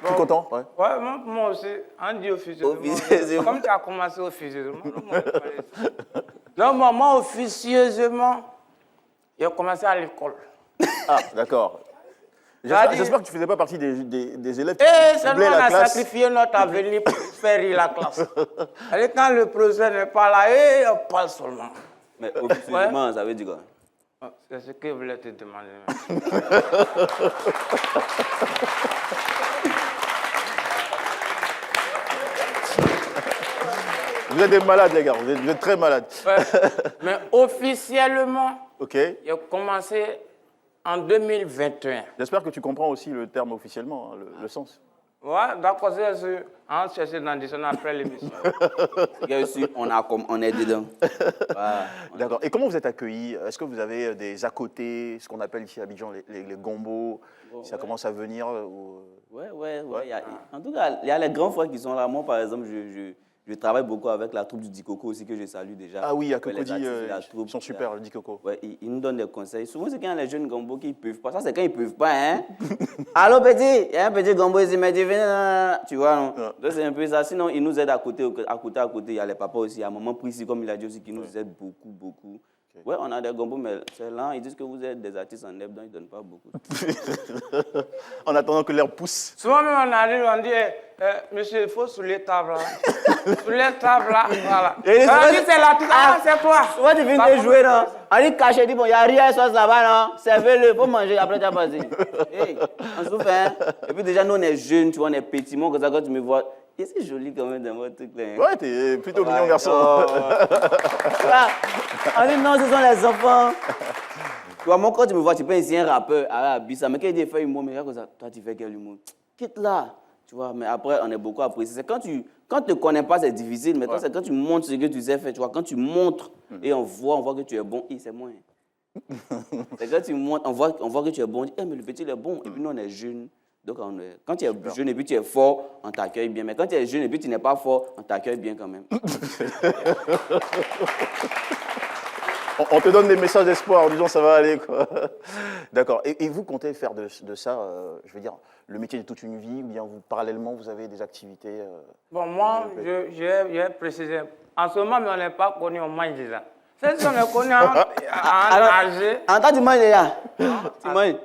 Tu es content? Ouais, moi aussi, on dit officieusement. Comme tu as commencé officieusement. Non, moi, officieusement, j'ai commencé à l'école. Ah, d'accord. J'espère que tu ne faisais pas partie des élèves qui seulement on a sacrifié notre avenir pour faire rire la classe. Et quand le professeur n'est pas là, on parle seulement. Mais officieusement, ça veut dire quoi? C'est ce que je voulais te demander. Vous êtes des malades, les gars, vous êtes très malades. Ouais. Mais officiellement, j'ai commencé en 2021. J'espère que tu comprends aussi le terme officiellement, hein, le sens. Ouais, d'accord, c'est on cherche dans le dictionnaire après l'émission. On est dedans. D'accord. Et comment vous êtes accueillis? Est-ce que vous avez des à côté, ce qu'on appelle ici à Abidjan les gombos? Ça commence à venir Ouais. En tout cas, il y a les grands frères qui sont là. Moi, par exemple, je travaille beaucoup avec la troupe du Dikoko aussi, que je salue déjà. Ah oui, à Cocody, ils sont super, le Dikoko. Ouais, ils nous donnent des conseils. Souvent, c'est quand les jeunes gambos qui ne peuvent pas. Ça, c'est quand ils ne peuvent pas, hein. Allô, petit, il y a un petit gombo ici, mais tu viens, tu vois, non? Donc, c'est un peu ça. Sinon, ils nous aident à côté. Il y a les papas aussi. Il y a maman Priscille, comme il a dit aussi, qui nous aide beaucoup. Ouais, on a des gombos, mais c'est là, ils disent que vous êtes des artistes en neb, donc ils ne donnent pas beaucoup. En attendant que l'herbe pousse. Souvent même on arrive, on dit, monsieur, il faut soulever table là. Soulever table là, voilà. On dit, c'est là, c'est toi. Souvent tu viens de jouer, non? On dit caché, dit, bon, il n'y a rien, soit là-bas, non? Servez-le, il faut manger, après tu as passé. Hey, on souffre, hein? Et puis déjà, nous, on est jeunes, tu vois, on est petits, moi, quand tu me vois, c'est joli quand même dans votre truc là. Ouais, t'es plutôt mignon garçon. On dit non, ce sont les enfants. Tu vois, moi, quand tu me vois, tu peux essayer un rappeur à Abissa, mais quand il dit fait humour, mais regarde ça, toi, tu fais quel humour? Quitte là. Tu vois, mais après, on est beaucoup apprécié. C'est quand tu ne connais pas, c'est difficile, mais c'est quand tu montres ce que tu sais faire. Tu vois, quand tu montres et on voit que tu es bon, c'est moins. C'est quand tu montres, on voit que tu es bon, on dit, mais le petit, il est bon. Et puis nous, on est jeunes. Donc, quand tu es jeune et puis tu es fort, on t'accueille bien. Mais quand tu es jeune et puis tu n'es pas fort, on t'accueille bien quand même. On te donne des messages d'espoir en disant ça va aller, quoi. D'accord. Et vous comptez faire de ça, je veux dire, le métier de toute une vie, ou bien parallèlement, vous avez des activités Bon, moi, je vais préciser. En ce moment, mais on n'est pas connu, on mange déjà. C'est ce qu'on est connu en âgé. Attends, tu manges déjà. Tu manges.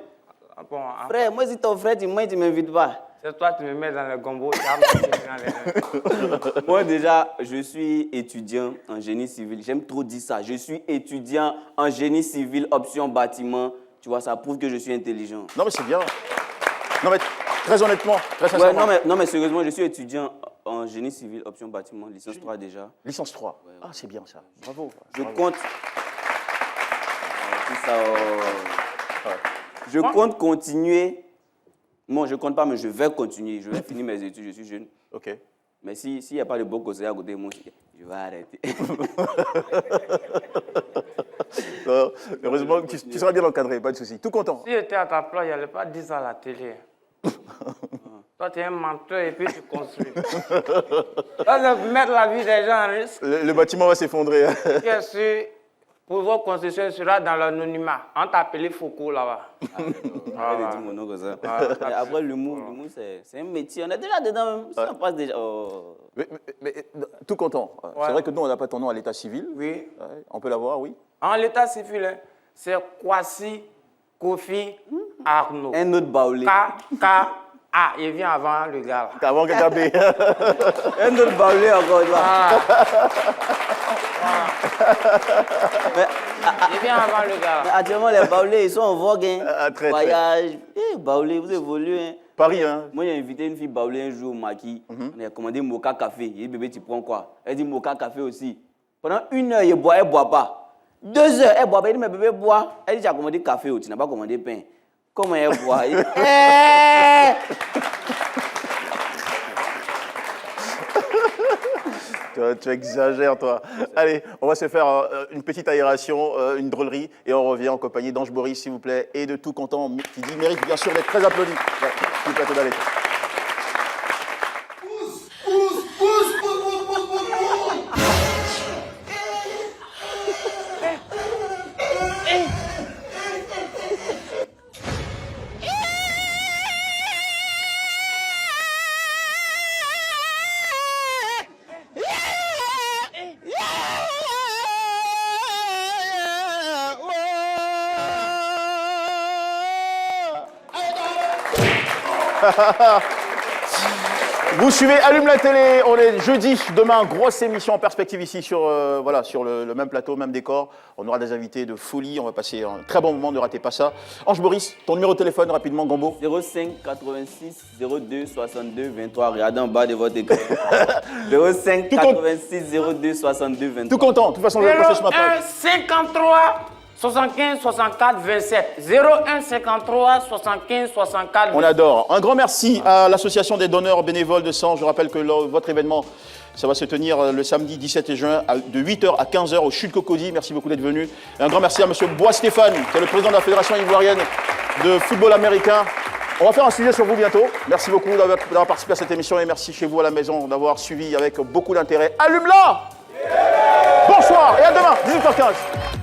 Bon, frère, moi, si ton frère, tu manges, tu ne m'invites pas. C'est toi, tu me mets dans le gombo. Moi, déjà, je suis étudiant en génie civil. J'aime trop dire ça. Je suis étudiant en génie civil, option bâtiment. Tu vois, ça prouve que je suis intelligent. Non, mais c'est bien. Non, mais très honnêtement, très sincèrement. Ouais, non, mais sérieusement, je suis étudiant en génie civil, option bâtiment, licence 3 déjà. Licence 3. Ouais. Ah, c'est bien ça. Bravo. Je compte. Je compte continuer. Non, je compte pas, mais je vais continuer. Je vais finir mes études, je suis jeune. Ok. Mais s'il n'y a pas de beau conseiller à côté de moi, je vais arrêter. Non, heureusement, tu seras bien encadré, pas de souci. Tout content. Si j'étais à ta place, je n'allais pas dire ça à la télé. Toi, tu es un menteur et puis tu construis. Toi, de mettre la vie des gens en risque. Le bâtiment va s'effondrer. Bien sûr, pour votre construction sera dans l'anonymat. On t'a appelé Foucault là-bas. Arrête de dire mon nom comme ça. Après, l'humour, c'est un métier. On est déjà dedans même. Si on passe déjà. Oh. Mais tout content. C'est vrai que nous, on n'a pas ton nom à l'état civil. Oui. On peut l'avoir, oui. En l'état civil, hein, c'est Kwasi Kofi Arnaud. Un autre baoulé. Ah, il vient avant le gars. Avant KKB. Un autre baoulé encore. Il vient avant le gars. Mais actuellement, les baoulés, ils sont en vogue. Hein. Très, voyage. Baoulé, vous évoluez. Hein. Paris, hein. Moi, j'ai invité une fille baoulé un jour au maquis. On a commandé Mocha Café. J'ai dit, bébé, tu prends quoi? Elle dit, Mocha Café aussi. Pendant 1 heure, elle boit pas. 2 heures, elle boit pas. Elle dit, mais bébé, bois. Elle dit, tu as commandé café ou tu n'as pas commandé pain. Comment elle boit? Tu exagères, toi. Allez, on va se faire une petite aération, une drôlerie, et on revient en compagnie d'Ange Boris, s'il vous plaît, et de Tout Content, qui dit mérite bien sûr d'être très applaudi. Ouais, du plateau d'aller. Vous suivez Allume la télé, on est jeudi, demain, grosse émission en perspective ici sur, sur le même plateau, même décor. On aura des invités de folie, on va passer un très bon moment, ne ratez pas ça. Ange Boris, ton numéro de téléphone rapidement, Gambo. 05 86 02 62 23, regardez en bas de votre écran. 05 86 02 62 23. Tout content, de toute façon je vais passer sur ma page. 53 75 64 27. 01 53 75 64 27. On adore. Un grand merci à l'association des donneurs bénévoles de sang. Je rappelle que votre événement, ça va se tenir le samedi 17 juin de 8h à 15h au Chute Cocody. Merci beaucoup d'être venu. Et un grand merci à M. Bois Stéphane, qui est le président de la Fédération ivoirienne de football américain. On va faire un sujet sur vous bientôt. Merci beaucoup d'avoir participé à cette émission et merci chez vous à la maison d'avoir suivi avec beaucoup d'intérêt. Allume-la! Bonsoir et à demain, 18h15.